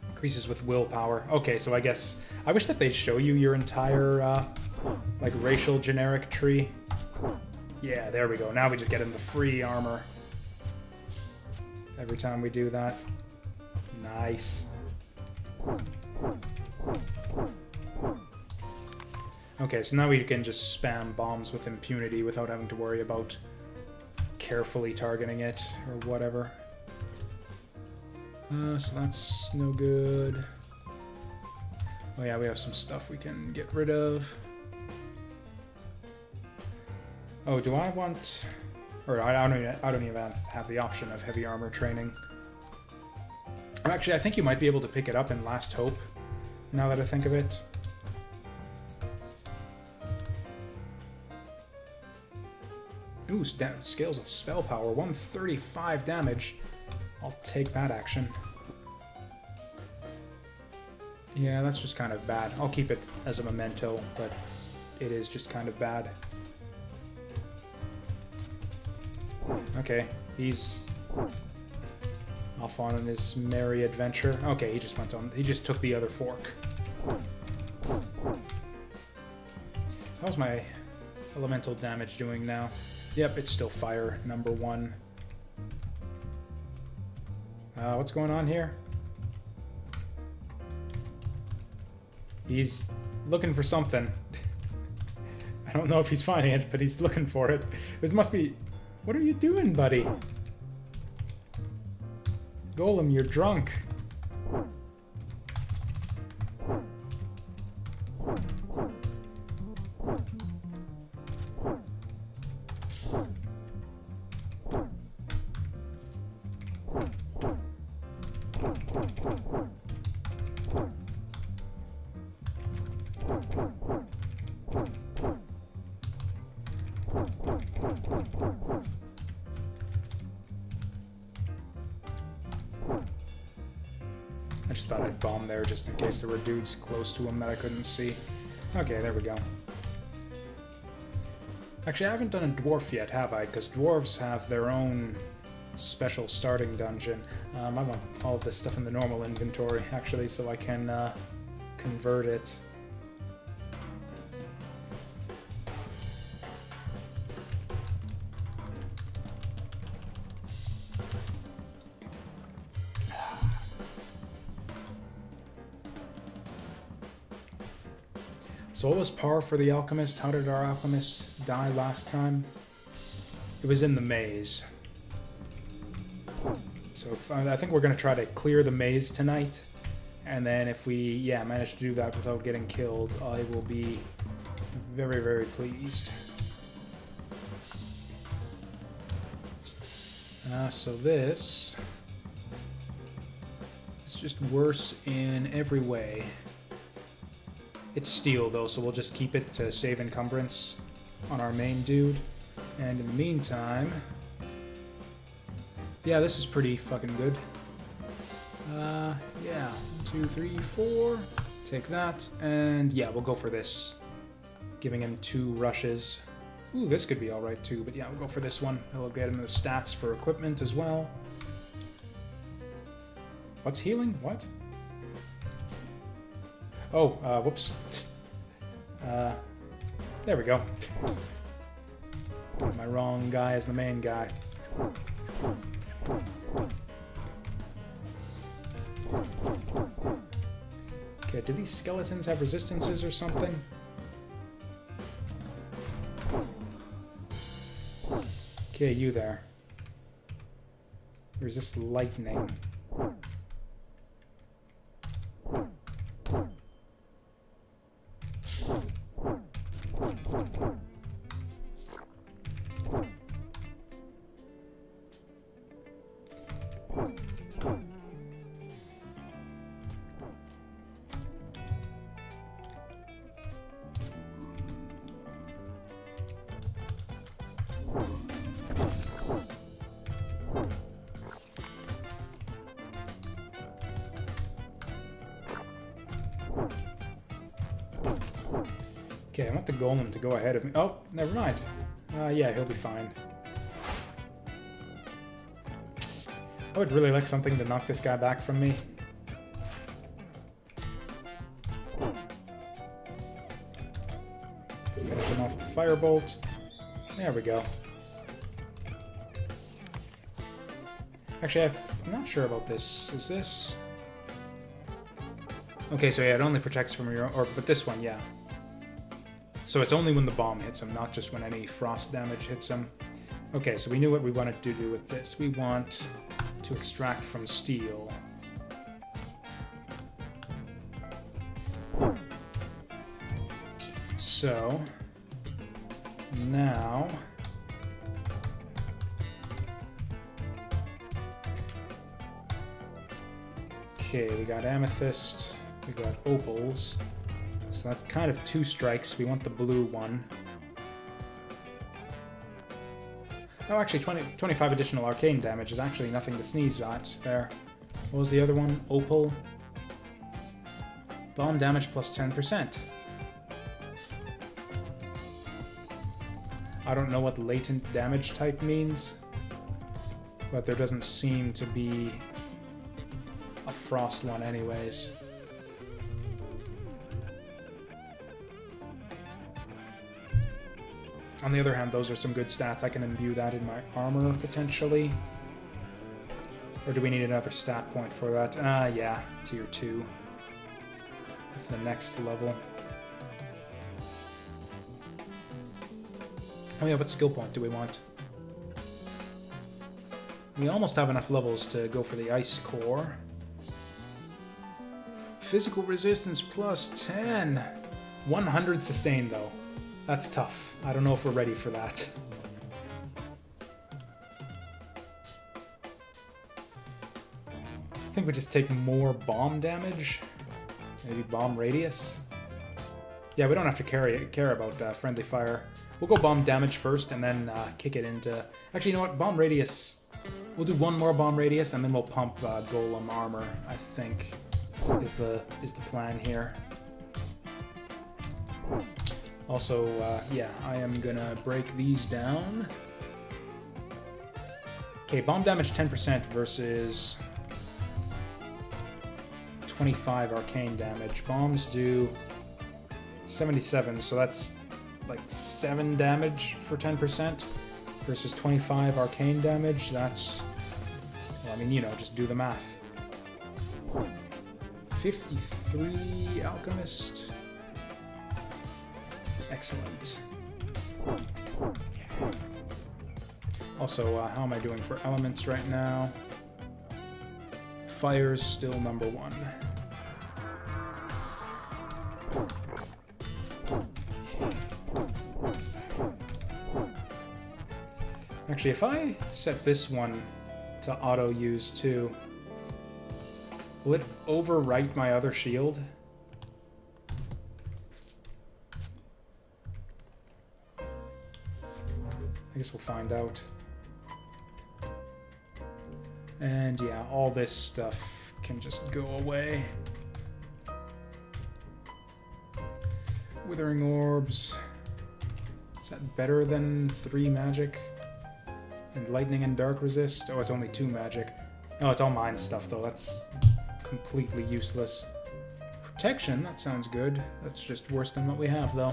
Increases with willpower. Okay, so I guess I wish that they'd show you your entire like racial generic tree. Yeah, there we go. Now we just get in the free armor every time we do that. Nice. Okay, so now we can just spam bombs with impunity without having to worry about carefully targeting it or whatever. So that's no good. Oh yeah, we have some stuff we can get rid of. Oh, do I want... Or I don't even have the option of heavy armor training. Actually, I think you might be able to pick it up in Last Hope, now that I think of it. Ooh, scales with spell power, 135 damage. I'll take that action. Yeah, that's just kind of bad. I'll keep it as a memento, but it is just kind of bad. Okay, he's off on his merry adventure. Okay, he just went on. He just took the other fork. How's my elemental damage doing now? Yep, it's still fire, number 1. What's going on here? He's looking for something. I don't know if he's finding it, but he's looking for it. This must be... What are you doing, buddy? Golem, you're drunk. I just thought I'd bomb there just in case there were dudes close to him that I couldn't see. Okay, there we go. Actually, I haven't done a dwarf yet, have I? Because dwarves have their own special starting dungeon. I want all of this stuff in the normal inventory, actually, so I can convert it. So what was par for the Alchemist? How did our Alchemist die last time? It was in the maze. So I think we're going to try to clear the maze tonight. And then if we, manage to do that without getting killed, I will be very, very pleased. So this is just worse in every way. It's steel, though, so we'll just keep it to save encumbrance on our main dude. And in the meantime... Yeah, this is pretty fucking good. Yeah. 1, 2, 3, 4. Take that. And yeah, we'll go for this. Giving him 2 rushes. Ooh, this could be alright, too. But yeah, we'll go for this one. It'll get him the stats for equipment as well. What's healing? What? Oh, whoops. There we go. My wrong guy is the main guy. Okay, do these skeletons have resistances or something? Okay, you there. Resist lightning. Okay, I want the golem to go ahead of me. Oh, never mind. Yeah, he'll be fine. I would really like something to knock this guy back from me. Finish him off with the firebolt. There we go. Actually, I'm not sure about this. Is this... Okay, so yeah, it only protects from your... But this one, yeah. So it's only when the bomb hits him, not just when any frost damage hits him. Okay, so we knew what we wanted to do with this. We want to extract from steel. so now okay, we got amethyst, we got opals, so that's kind of 2 strikes. We want the blue one. Oh, actually, 25 additional arcane damage is actually nothing to sneeze at there. What was the other one? Opal. Bomb damage plus 10%. I don't know what latent damage type means, but there doesn't seem to be a frost one anyways. On the other hand, those are some good stats. I can imbue that in my armor, potentially. Or do we need another stat point for that? Yeah, tier 2. With the next level. Oh yeah, what skill point do we want? We almost have enough levels to go for the ice core. Physical resistance plus 10. 100 sustain though. That's tough. I don't know if we're ready for that. I think we just take more bomb damage. Maybe bomb radius. Yeah, we don't have to care about friendly fire. We'll go bomb damage first and then kick it into... Actually, you know what? Bomb radius. We'll do one more bomb radius and then we'll pump golem armor, I think, is the plan here. Also, yeah, I am gonna break these down. Okay, bomb damage 10% versus 25 arcane damage. Bombs do 77, so that's like 7 damage for 10% versus 25 arcane damage. That's, well, I mean, you know, just do the math. 53 Alchemist. Excellent. Also, how am I doing for elements right now? Fire's still number 1. Actually, if I set this one to auto-use too, will it overwrite my other shield? I guess we'll find out. And yeah, all this stuff can just go away. Withering orbs. Is that better than 3 magic? And lightning and dark resist? Oh, it's only 2 magic. Oh, it's all mine stuff though. That's completely useless. Protection, that sounds good. That's just worse than what we have though.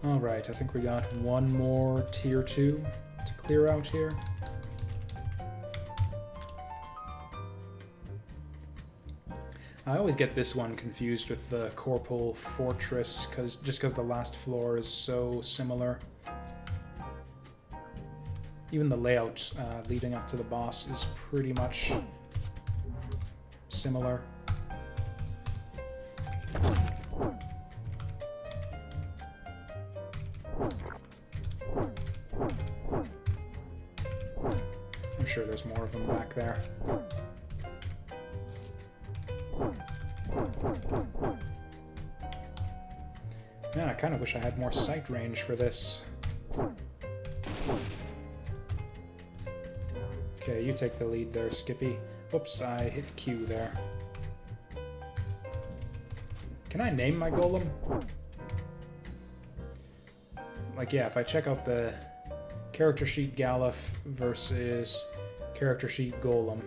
Alright, I think we got one more tier 2 to clear out here. I always get this one confused with the Corporal Fortress, just because the last floor is so similar. Even the layout leading up to the boss is pretty much similar. I'm sure there's more of them back there. Man, I kind of wish I had more sight range for this. Okay, you take the lead there, Skippy. Whoops, I hit Q there. Can I name my golem? Like, yeah, if I check out the character sheet Galuf versus character sheet golem.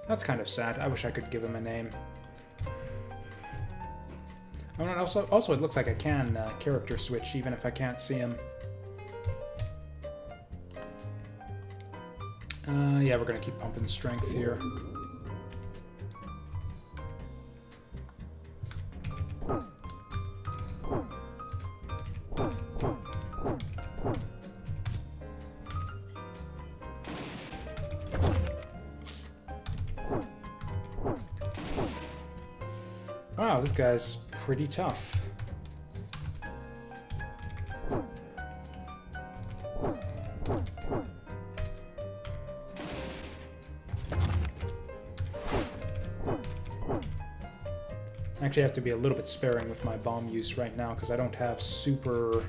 That's kind of sad. I wish I could give him a name. Oh, and also it looks like I can character switch even if I can't see him. Yeah, we're gonna keep pumping strength here. Wow, this guy's pretty tough. I actually have to be a little bit sparing with my bomb use right now because I don't have super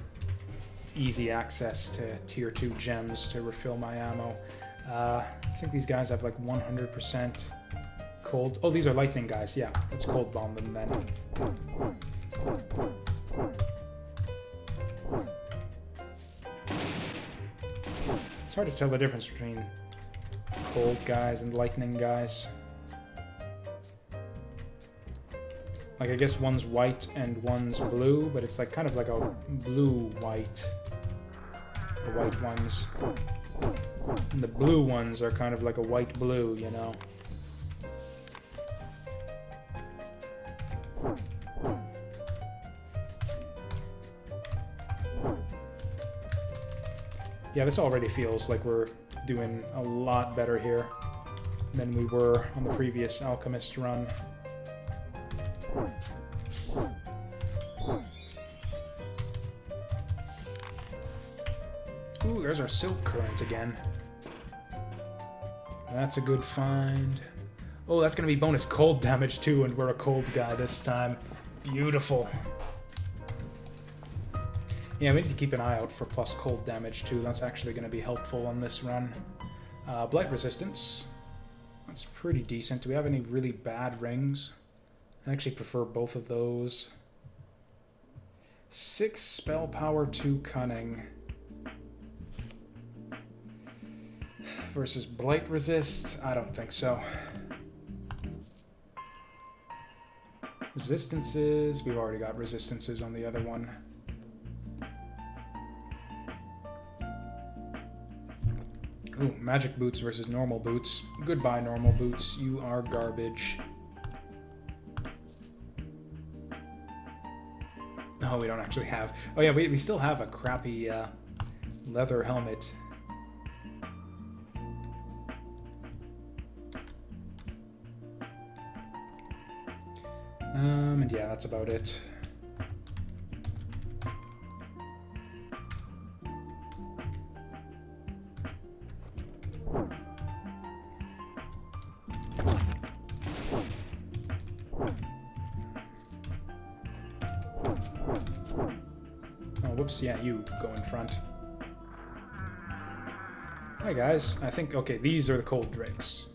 easy access to tier 2 gems to refill my ammo. I think these guys have like 100% cold. Oh, these are lightning guys. Yeah, let's cold bomb them then. It's hard to tell the difference between cold guys and lightning guys. Like, I guess one's white and one's blue, but it's like kind of like a blue-white. The white ones. And the blue ones are kind of like a white-blue, you know? Yeah, this already feels like we're doing a lot better here than we were on the previous Alchemist run. Ooh, there's our Silk Current again. That's a good find. Oh, that's gonna be bonus cold damage too, and we're a cold guy this time. Beautiful. Yeah, we need to keep an eye out for plus cold damage too. That's actually gonna be helpful on this run. Blight Resistance. That's pretty decent. Do we have any really bad rings? I actually prefer both of those. 6 spell power, 2 cunning. Versus Blight Resist? I don't think so. Resistances? We've already got resistances on the other one. Ooh, magic boots versus normal boots. Goodbye, normal boots. You are garbage. Oh, we don't actually have... Oh yeah, we still have a crappy leather helmet. And yeah, that's about it. Oh, whoops, yeah, you go in front. Hi, guys. I think, okay, these are the cold drakes.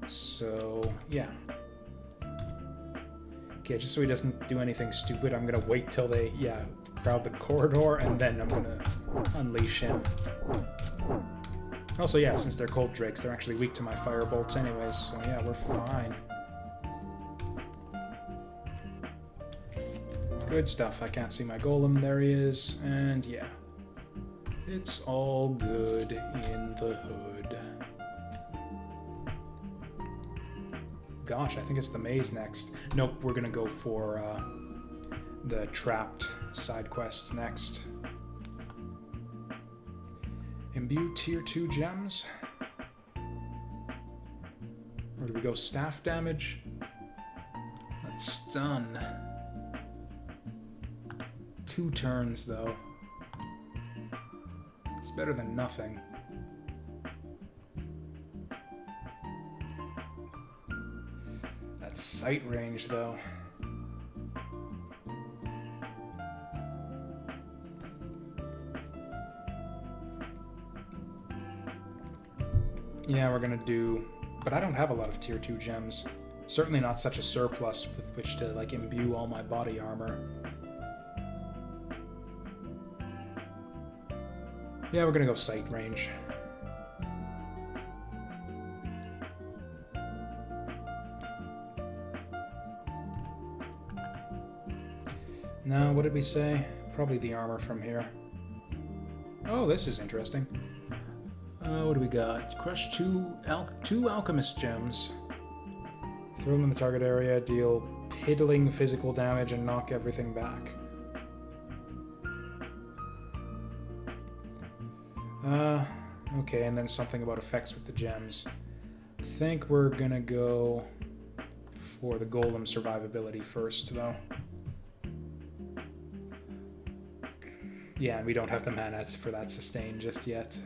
So, yeah. Okay, just so he doesn't do anything stupid, I'm gonna wait till they, yeah, crowd the corridor, and then I'm gonna unleash him. Also, yeah, since they're cold drakes, they're actually weak to my fire bolts anyways, so yeah, we're fine. Good stuff. I can't see my golem. There he is. And yeah, it's all good in the hood. Gosh, I think it's the maze next. Nope, we're gonna go for the trapped side quest next. Imbue tier 2 gems? Or do we go staff damage? Let's stun. 2 turns, though. It's better than nothing. That's sight range, though. Yeah, we're gonna do... But I don't have a lot of tier 2 gems. Certainly not such a surplus with which to, like, imbue all my body armor. Yeah, we're gonna go sight range. Now, what did we say? Probably the armor from here. Oh, this is interesting. What do we got? Crush two Alchemist gems. Throw them in the target area, deal piddling physical damage, and knock everything back. Okay, and then something about effects with the gems. I think we're gonna go for the golem survivability first, though. Yeah, and we don't have the mana for that sustain just yet.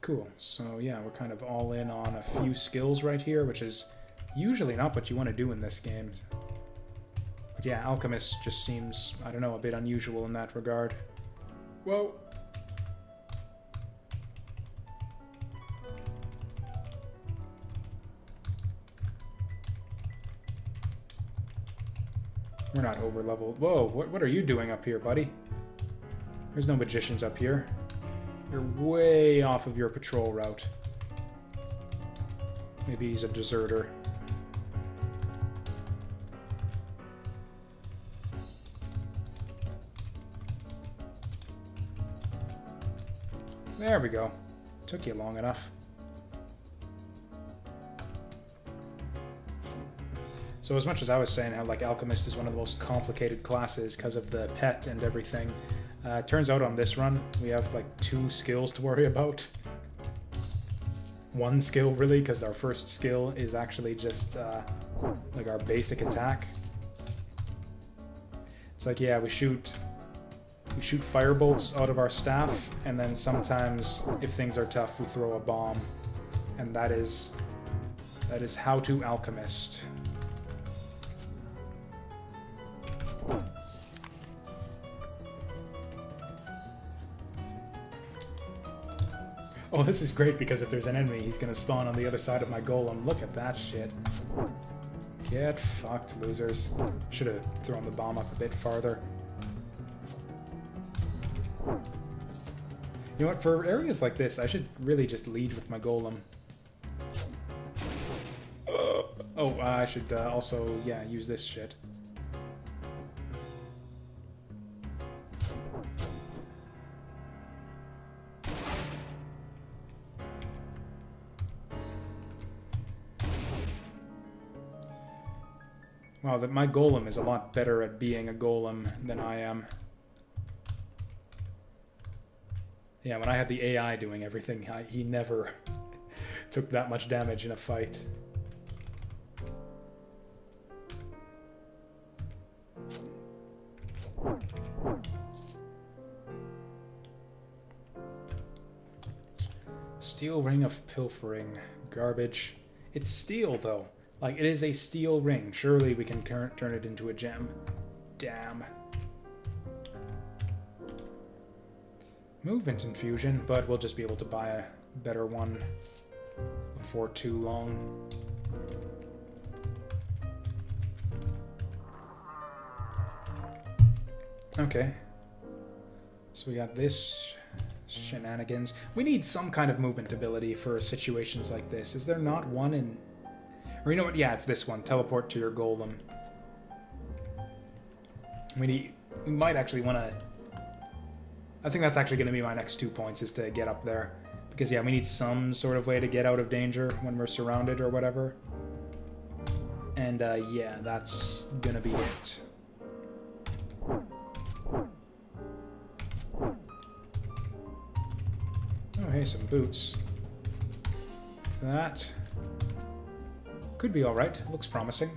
Cool, so yeah, we're kind of all in on a few skills right here, which is usually not what you want to do in this game. But yeah, Alchemist just seems, I don't know, a bit unusual in that regard. Whoa! We're not over-leveled. Whoa, what are you doing up here, buddy? There's no magicians up here. You're way off of your patrol route. Maybe he's a deserter. There we go. Took you long enough. So as much as I was saying how like Alchemist is one of the most complicated classes because of the pet and everything, turns out on this run we have like 2 skills to worry about. 1 skill really, because our first skill is actually just like our basic attack. It's like, yeah, we shoot firebolts out of our staff, and then sometimes if things are tough we throw a bomb, and that is how to Alchemist. Oh, this is great because if there's an enemy, he's gonna spawn on the other side of my golem. Look at that shit. Get fucked, losers. Should have thrown the bomb up a bit farther. You know what, for areas like this, I should really just lead with my golem. Oh, I should also, yeah, use this shit. Wow, my golem is a lot better at being a golem than I am. Yeah, when I had the AI doing everything, he never took that much damage in a fight. Steel ring of pilfering. Garbage. It's steel, though. Like, it is a steel ring. Surely we can turn it into a gem. Damn. Movement infusion, but we'll just be able to buy a better one before too long. Okay. So we got this shenanigans. We need some kind of movement ability for situations like this. Is there not one in... Or you know what? Yeah, it's this one. Teleport to your golem. We might actually want to... I think that's actually going to be my next 2 points, is to get up there. Because, yeah, we need some sort of way to get out of danger when we're surrounded or whatever. And, yeah, that's going to be it. Oh, hey, some boots. That could be alright. Looks promising.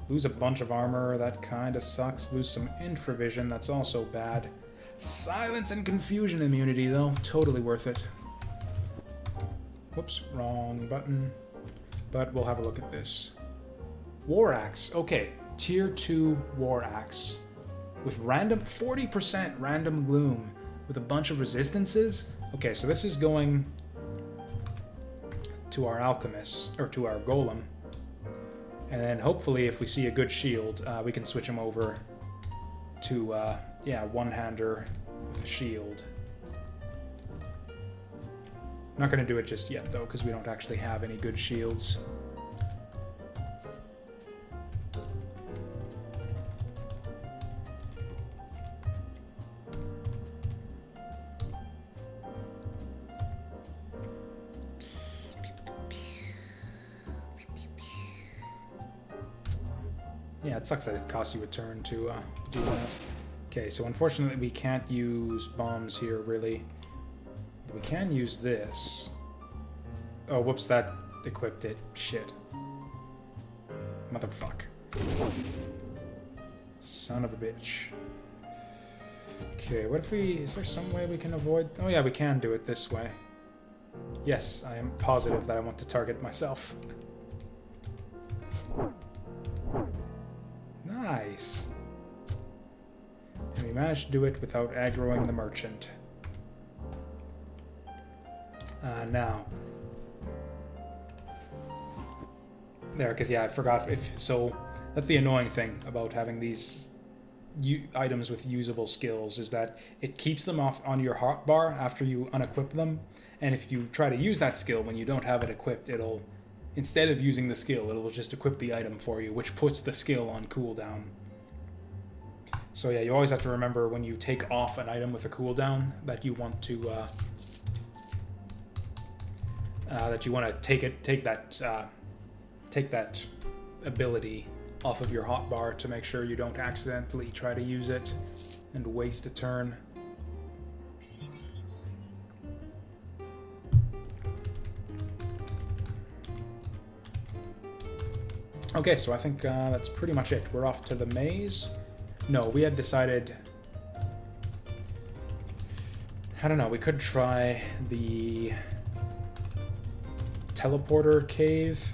Lose a bunch of armor. That kind of sucks. Lose some infravision. That's also bad. Silence and confusion immunity, though. Totally worth it. Whoops, wrong button. But we'll have a look at this. War Axe. Okay, Tier 2 War Axe. With random 40% random gloom. With a bunch of resistances. Okay, so this is going to our Alchemist, or to our Golem. And then hopefully if we see a good shield, we can switch him over to, yeah, one-hander with a shield. I'm not going to do it just yet, though, because we don't actually have any good shields. Yeah, it sucks that it costs you a turn to do that. Okay, so unfortunately we can't use bombs here, really. We can use this. Oh, whoops, that equipped it. Shit. Motherfuck. Son of a bitch. Okay, what if we... Is there some way we can avoid... Oh yeah, we can do it this way. Yes, I am positive that I want to target myself. Nice. And we managed to do it without aggroing the merchant. Now. There, because yeah, I forgot if... So, that's the annoying thing about having these items with usable skills, is that it keeps them off on your hotbar after you unequip them, and if you try to use that skill when you don't have it equipped, it'll, instead of using the skill, it'll just equip the item for you, which puts the skill on cooldown. So yeah, you always have to remember when you take off an item with a cooldown that you want to take that ability off of your hotbar to make sure you don't accidentally try to use it and waste a turn. Okay, so I think that's pretty much it. We're off to the maze. No, we had decided... I don't know, we could try the teleporter cave.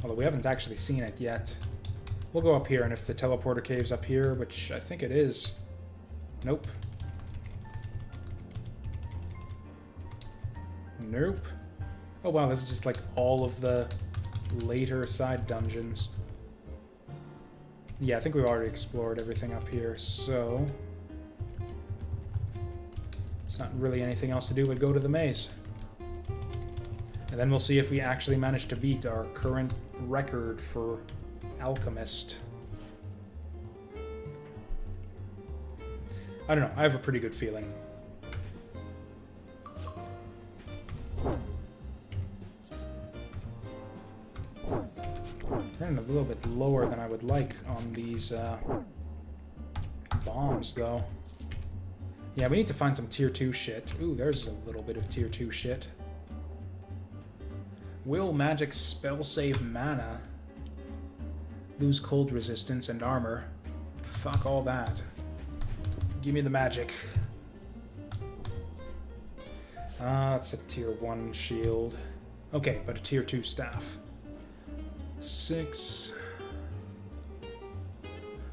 Although we haven't actually seen it yet. We'll go up here, and if the teleporter cave's up here, which I think it is... Nope. Nope. Oh wow, this is just like all of the later side dungeons. Yeah, I think we've already explored everything up here, so... There's not really anything else to do but go to the maze. And then we'll see if we actually manage to beat our current record for Alchemist. I don't know, I have a pretty good feeling. Running a little bit lower than I would like on these bombs, though. Yeah, we need to find some tier 2 shit. Ooh, there's a little bit of tier 2 shit. Will magic spell save mana. Lose cold resistance and armor. Fuck all that. Give me the magic. That's a tier 1 shield. Okay, but a tier 2 staff. 6.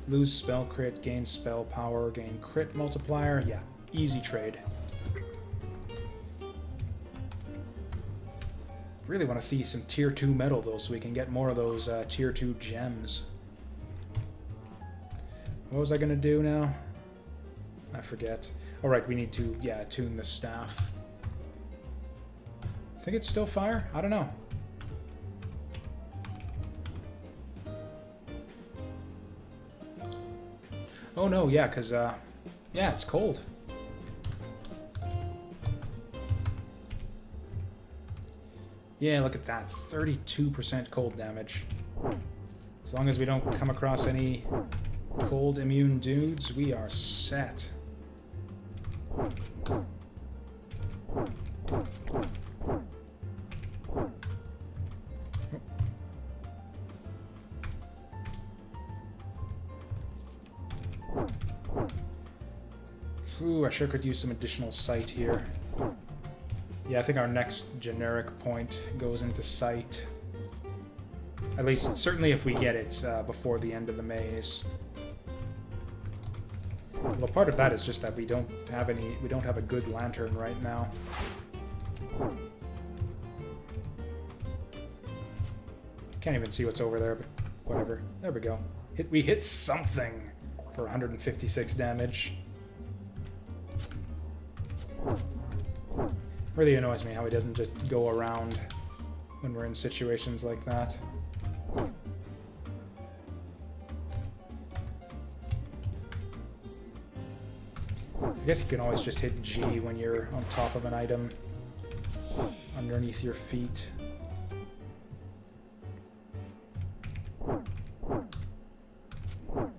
Lose spell crit, gain spell power, gain crit multiplier. Yeah, easy trade. Really want to see some tier 2 metal though, so we can get more of those tier 2 gems. What was I gonna do now? I forget. Alright, we need to, yeah, attune the staff. I think it's still fire? I don't know. Oh no, yeah, because, yeah, it's cold. Yeah, look at that. 32% cold damage. As long as we don't come across any cold immune dudes, we are set. Ooh, I sure could use some additional sight here. Yeah, I think our next generic point goes into sight. At least, certainly if we get it before the end of the maze. Well, part of that is just that we don't have a good lantern right now. Can't even see what's over there, but whatever. There we go. We hit something for 156 damage. Really annoys me how he doesn't just go around when we're in situations like that. I guess you can always just hit G when you're on top of an item underneath your feet.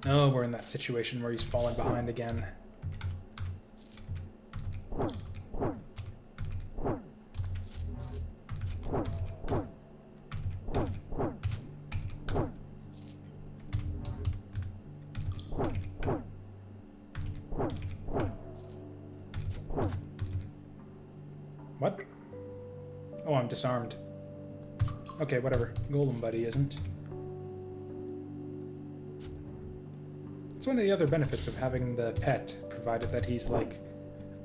Oh, we're in that situation where he's falling behind again. What? Oh, I'm disarmed. Okay, whatever. Golem Buddy isn't. It's one of the other benefits of having the pet, provided that he's, like,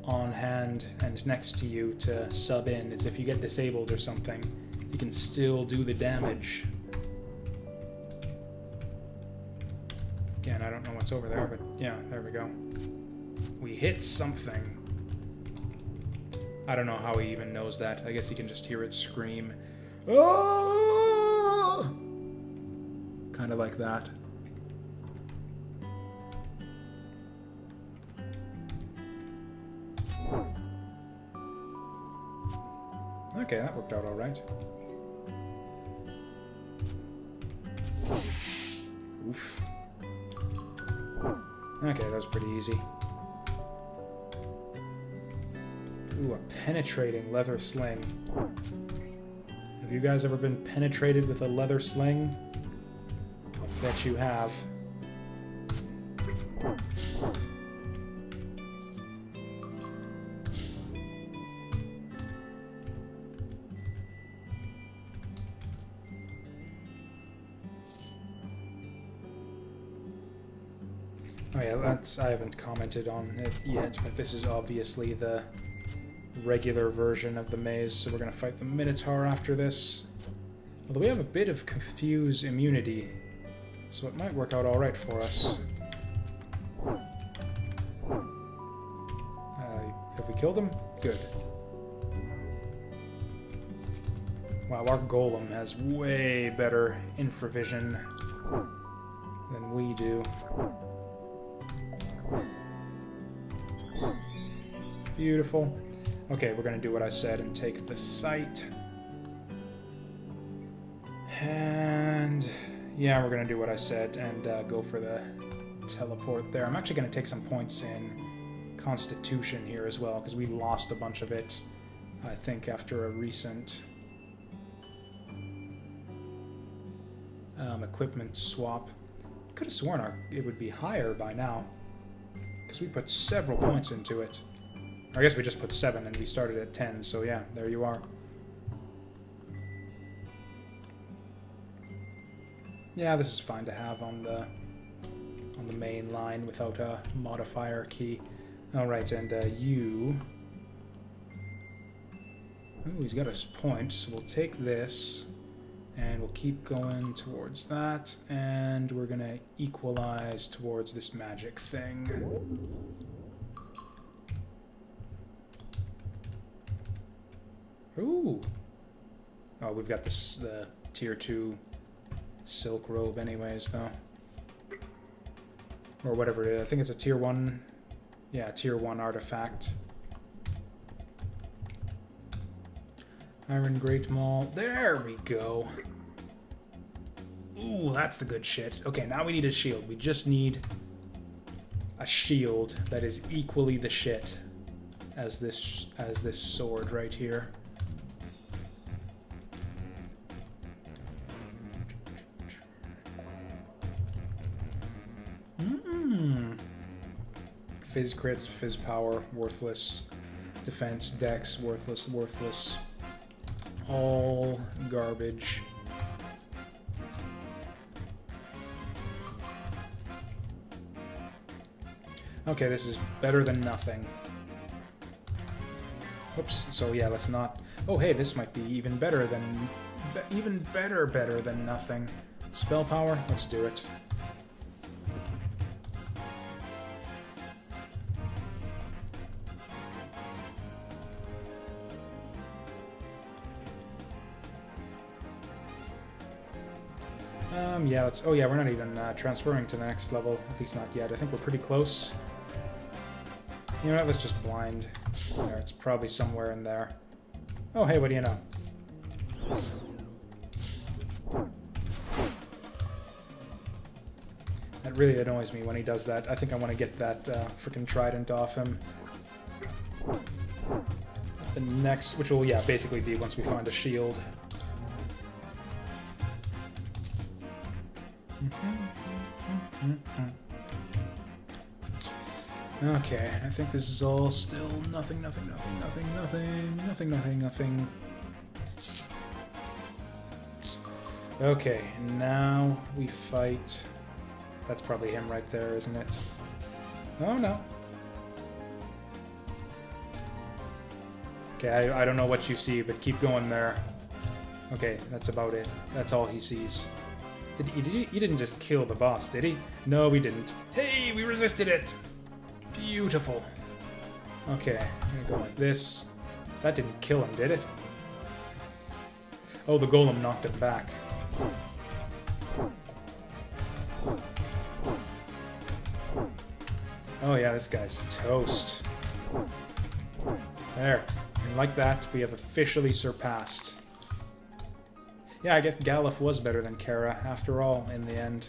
on hand and next to you to sub in, is if you get disabled or something, you can still do the damage. Again, I don't know what's over there, but yeah, there we go. We hit something. I don't know how he even knows that. I guess he can just hear it scream. Oh! Kind of like that. Okay, that worked out all right. Oof. Okay, that was pretty easy. Ooh, a penetrating leather sling. Have you guys ever been penetrated with a leather sling? I'll bet you have. Oh yeah, I haven't commented on it yet, but this is obviously the regular version of the maze, so we're going to fight the Minotaur after this. Although we have a bit of confuse immunity, so it might work out alright for us. Have we killed him? Good. Wow, our golem has way better infravision than we do. Beautiful. Okay, we're going to do what I said and take the site. And yeah, we're going to do what I said and go for the teleport there. I'm actually going to take some points in Constitution here as well, because we lost a bunch of it, I think, after a recent equipment swap. Could have sworn it would be higher by now, because we put several points into it. I guess we just put 7 and we started at 10, so yeah, there you are. Yeah, this is fine to have on the main line without a modifier key. Alright, and you... Ooh, he's got his point, so we'll take this, and we'll keep going towards that, and we're gonna equalize towards this magic thing. Ooh! Oh, we've got this, the tier 2 silk robe anyways, though. Or whatever it is. I think it's a tier 1... Yeah, tier 1 artifact. Iron Great Maul. There we go! Ooh, that's the good shit. Okay, now we need a shield. We just need a shield that is equally the shit as this sword right here. Fizz crit, fizz power, worthless. Defense, dex, worthless, worthless. All garbage. Okay, this is better than nothing. Oops, so yeah, let's not... Oh, hey, this might be even better than... Even better than nothing. Spell power? Let's do it. Yeah, let's... Oh yeah, we're not even transferring to the next level. At least not yet. I think we're pretty close. You know what, let's just blind. There, it's probably somewhere in there. Oh, hey, what do you know? That really annoys me when he does that. I think I want to get that freaking trident off him. The next, which will, yeah, basically be once we find a shield. Okay, I think this is all still nothing. Okay, now we fight... That's probably him right there, isn't it? Oh, no. Okay, I don't know what you see, but keep going there. Okay, that's about it. That's all he sees. He didn't just kill the boss, did he? No, we didn't. Hey, we resisted it! Beautiful. Okay, I'm gonna go like this. That didn't kill him, did it? Oh, the golem knocked him back. Oh yeah, this guy's toast. There. And like that, we have officially surpassed. Yeah, I guess Galuf was better than Kara, after all, in the end.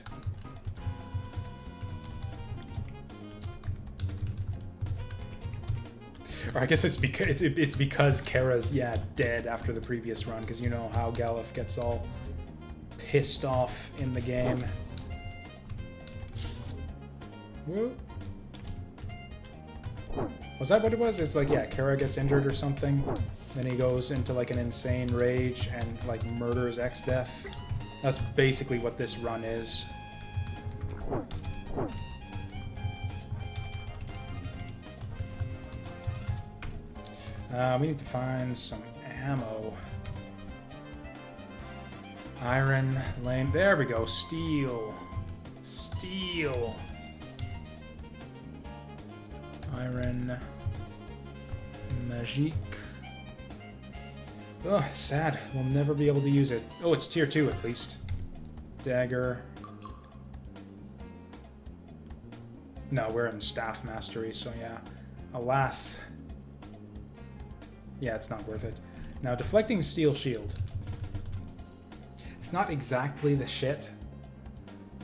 Or I guess it's because Kara's, yeah, dead after the previous run, because you know how Galuf gets all pissed off in the game. Whoop. Was that what it was? It's like, yeah, Kara gets injured or something, then he goes into like an insane rage and like murders X-Death. That's basically what this run is. We need to find some ammo. Iron, lame. There we go. Steel. Steel. Iron. Magique. Oh, sad. We'll never be able to use it. Oh, it's tier 2 at least. Dagger. No, we're in staff mastery, so yeah. Alas. Yeah, it's not worth it. Now, deflecting steel shield. It's not exactly the shit,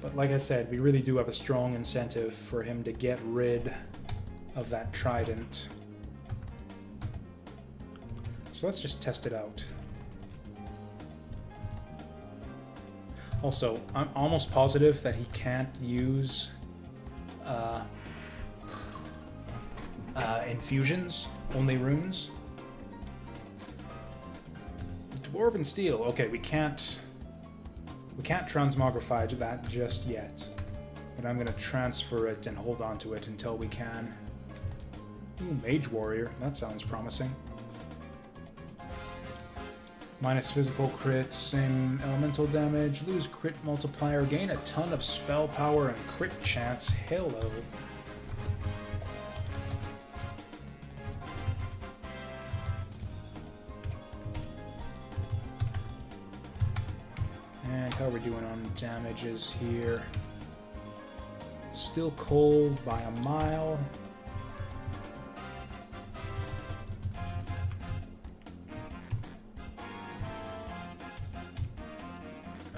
but like I said, we really do have a strong incentive for him to get rid of that trident. So let's just test it out. Also, I'm almost positive that he can't use infusions, only runes. Dwarven steel. Okay, we can't transmogrify that just yet. But I'm gonna transfer it and hold on to it until we can. Ooh, Mage Warrior. That sounds promising. Minus physical crit, same elemental damage, lose crit multiplier, gain a ton of spell power and crit chance. Hello. And how are we doing on damages here? Still cold by a mile.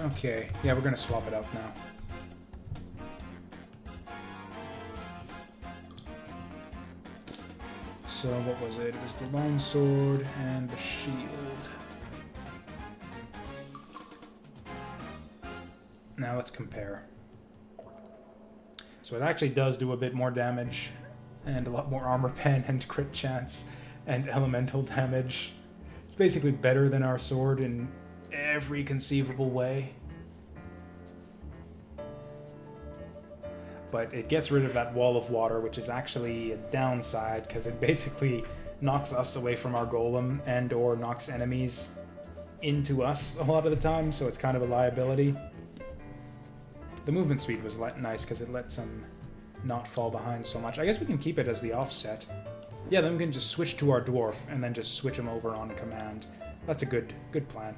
Okay, yeah, we're gonna swap it out now. So what was it? It was the longsword and the shield. Now let's compare. So it actually does do a bit more damage, and a lot more armor pen and crit chance, and elemental damage. It's basically better than our sword in every conceivable way. But it gets rid of that wall of water, which is actually a downside, because it basically knocks us away from our golem and or knocks enemies into us a lot of the time, so it's kind of a liability. The movement speed was nice because it lets him not fall behind so much. I guess we can keep it as the offset. Yeah, then we can just switch to our dwarf and then just switch him over on command. That's a good plan.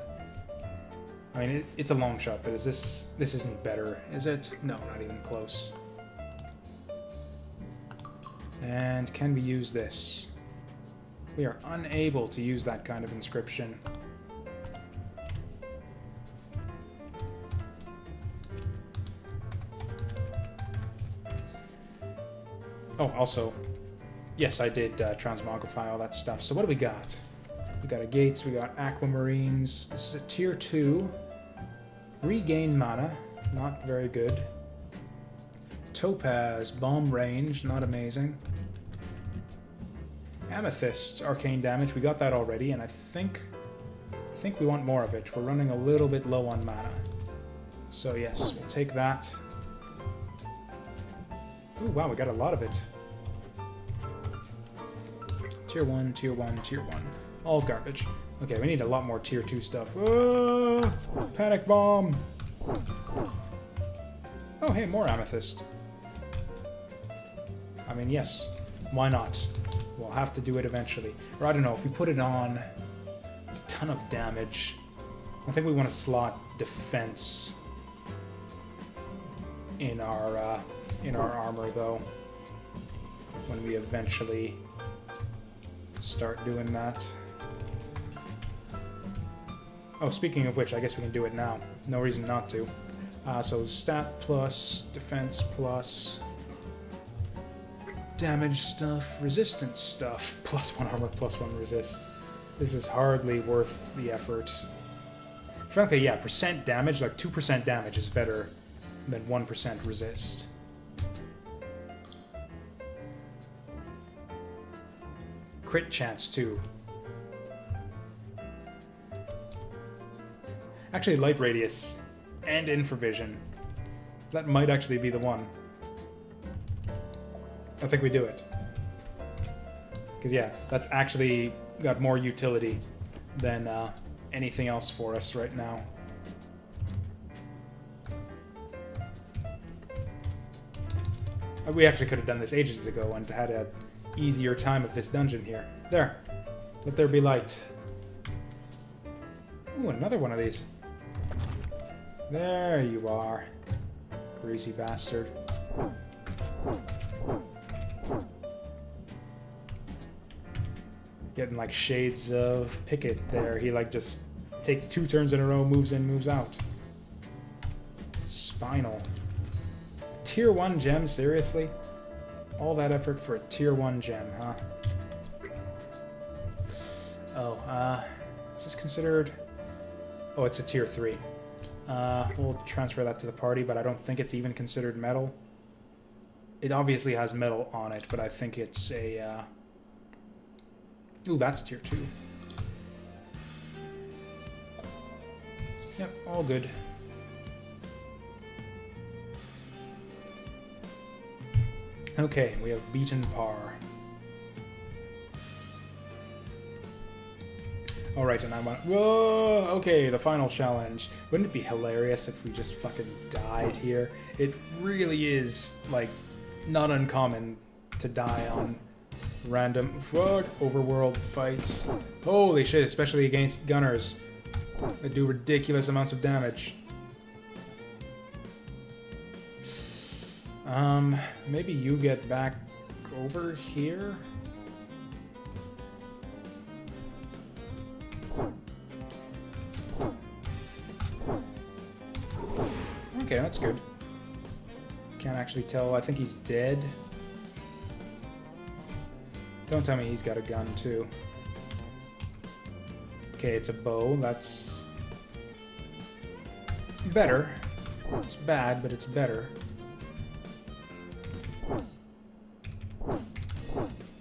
I mean, it's a long shot, but this isn't better, is it? No, not even close. And can we use this? We are unable to use that kind of inscription. Oh, also, yes, I did transmogrify all that stuff. So what do we got? We got a Gates, we got Aquamarines. This is a tier 2. Regain mana, not very good. Topaz, bomb range, not amazing. Amethyst, arcane damage, we got that already, and I think we want more of it. We're running a little bit low on mana. So yes, we'll take that. Ooh, wow, we got a lot of it. Tier 1, tier 1, tier 1. All garbage. Okay, we need a lot more tier 2 stuff. Oh, panic bomb! Oh, hey, more amethyst. I mean, yes, why not? We'll have to do it eventually. Or I don't know, if we put it on a ton of damage. I think we want to slot defense in our armor, though, when we eventually start doing that. Oh, speaking of which, I guess we can do it now. No reason not to. So stat plus, defense plus, damage stuff, resistance stuff. +1 armor, +1 resist. This is hardly worth the effort. Frankly, yeah, percent damage, like 2% damage is better than 1% resist. Crit chance, too. Actually, light radius and infravision. That might actually be the one. I think we do it. Because, yeah, that's actually got more utility than anything else for us right now. We actually could have done this ages ago and had an easier time of this dungeon here. There. Let there be light. Ooh, another one of these. There you are. Greasy bastard. Getting like shades of Pickett there. He like just takes 2 turns in a row, moves in, moves out. Spinal. Tier 1 gem, seriously? All that effort for a tier 1 gem, huh? Oh, is this considered... Oh, it's a tier 3. We'll transfer that to the party, but I don't think it's even considered metal. It obviously has metal on it, but I think it's a... Ooh, that's tier 2. Yep, all good. Okay, we have beaten par. Alright, and I want... Whoa! Okay, the final challenge. Wouldn't it be hilarious if we just fucking died here? It really is, like, not uncommon to die on random overworld fights. Holy shit, especially against gunners. They do ridiculous amounts of damage. Maybe you get back over here? Okay, that's good. Can't actually tell. I think he's dead. Don't tell me he's got a gun, too. Okay, it's a bow. That's... better. It's bad, but it's better.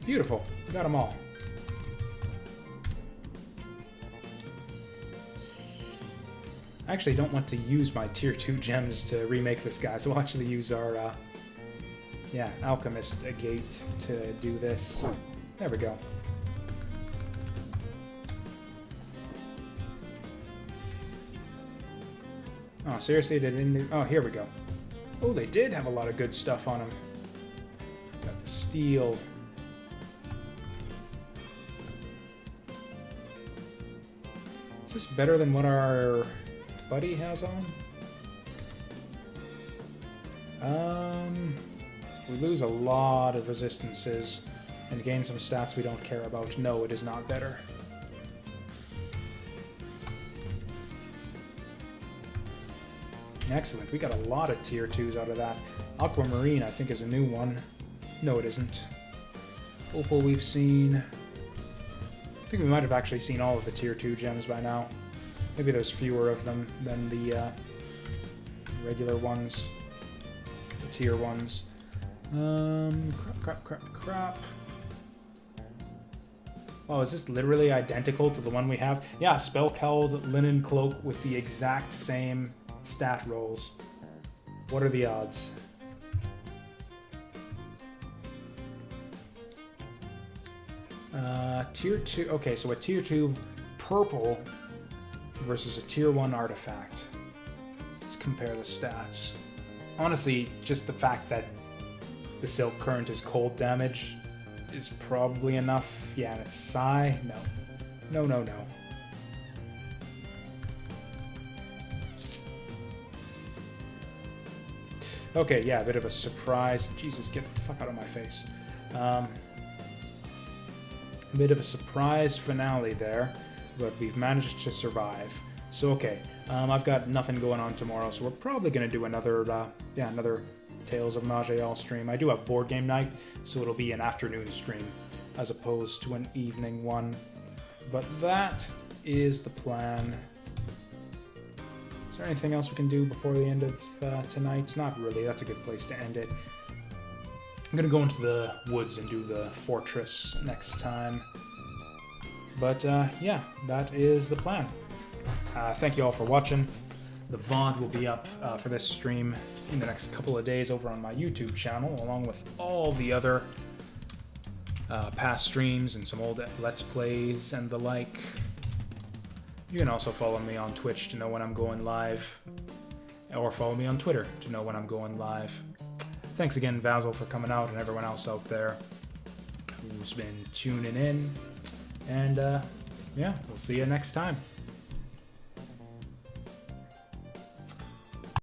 Beautiful. We got them all. I actually don't want to use my tier 2 gems to remake this guy, so we'll actually use our, yeah, Alchemist Agate to do this. There we go. Oh, seriously? They didn't do... Oh, here we go. Oh, they did have a lot of good stuff on them. Got the steel. Is this better than what our buddy has on? We lose a lot of resistances and gain some stats we don't care about. No, it is not better. Excellent. We got a lot of tier 2s out of that. Aquamarine, I think, is a new one. No, it isn't. Opal we've seen. I think we might have actually seen all of the tier 2 gems by now. Maybe there's fewer of them than the regular ones. The tier ones. Crap. Oh, is this literally identical to the one we have? Yeah, Spellcowled Linen Cloak with the exact same stat rolls. What are the odds? Tier 2... Okay, so a tier 2 purple versus a tier 1 artifact. Let's compare the stats. Honestly, just the fact that the Silk Current is cold damage is probably enough. Yeah, and it's Psi? No. No. Okay, yeah, a bit of a surprise. Jesus, get the fuck out of my face. A bit of a surprise finale there, but we've managed to survive. So, okay, I've got nothing going on tomorrow, so we're probably going to do another Tales of Maj'Eyal stream. I do have board game night, so it'll be an afternoon stream as opposed to an evening one. But that is the plan. Is there anything else we can do before the end of tonight? Not really. That's a good place to end it. I'm going to go into the woods and do the fortress next time. But yeah, that is the plan. Thank you all for watching. The VOD will be up for this stream in the next couple of days over on my YouTube channel, along with all the other past streams and some old Let's Plays and the like. You can also follow me on Twitch to know when I'm going live, or follow me on Twitter to know when I'm going live. Thanks again, Vasil, for coming out, and everyone else out there who's been tuning in. And yeah, we'll see you next time.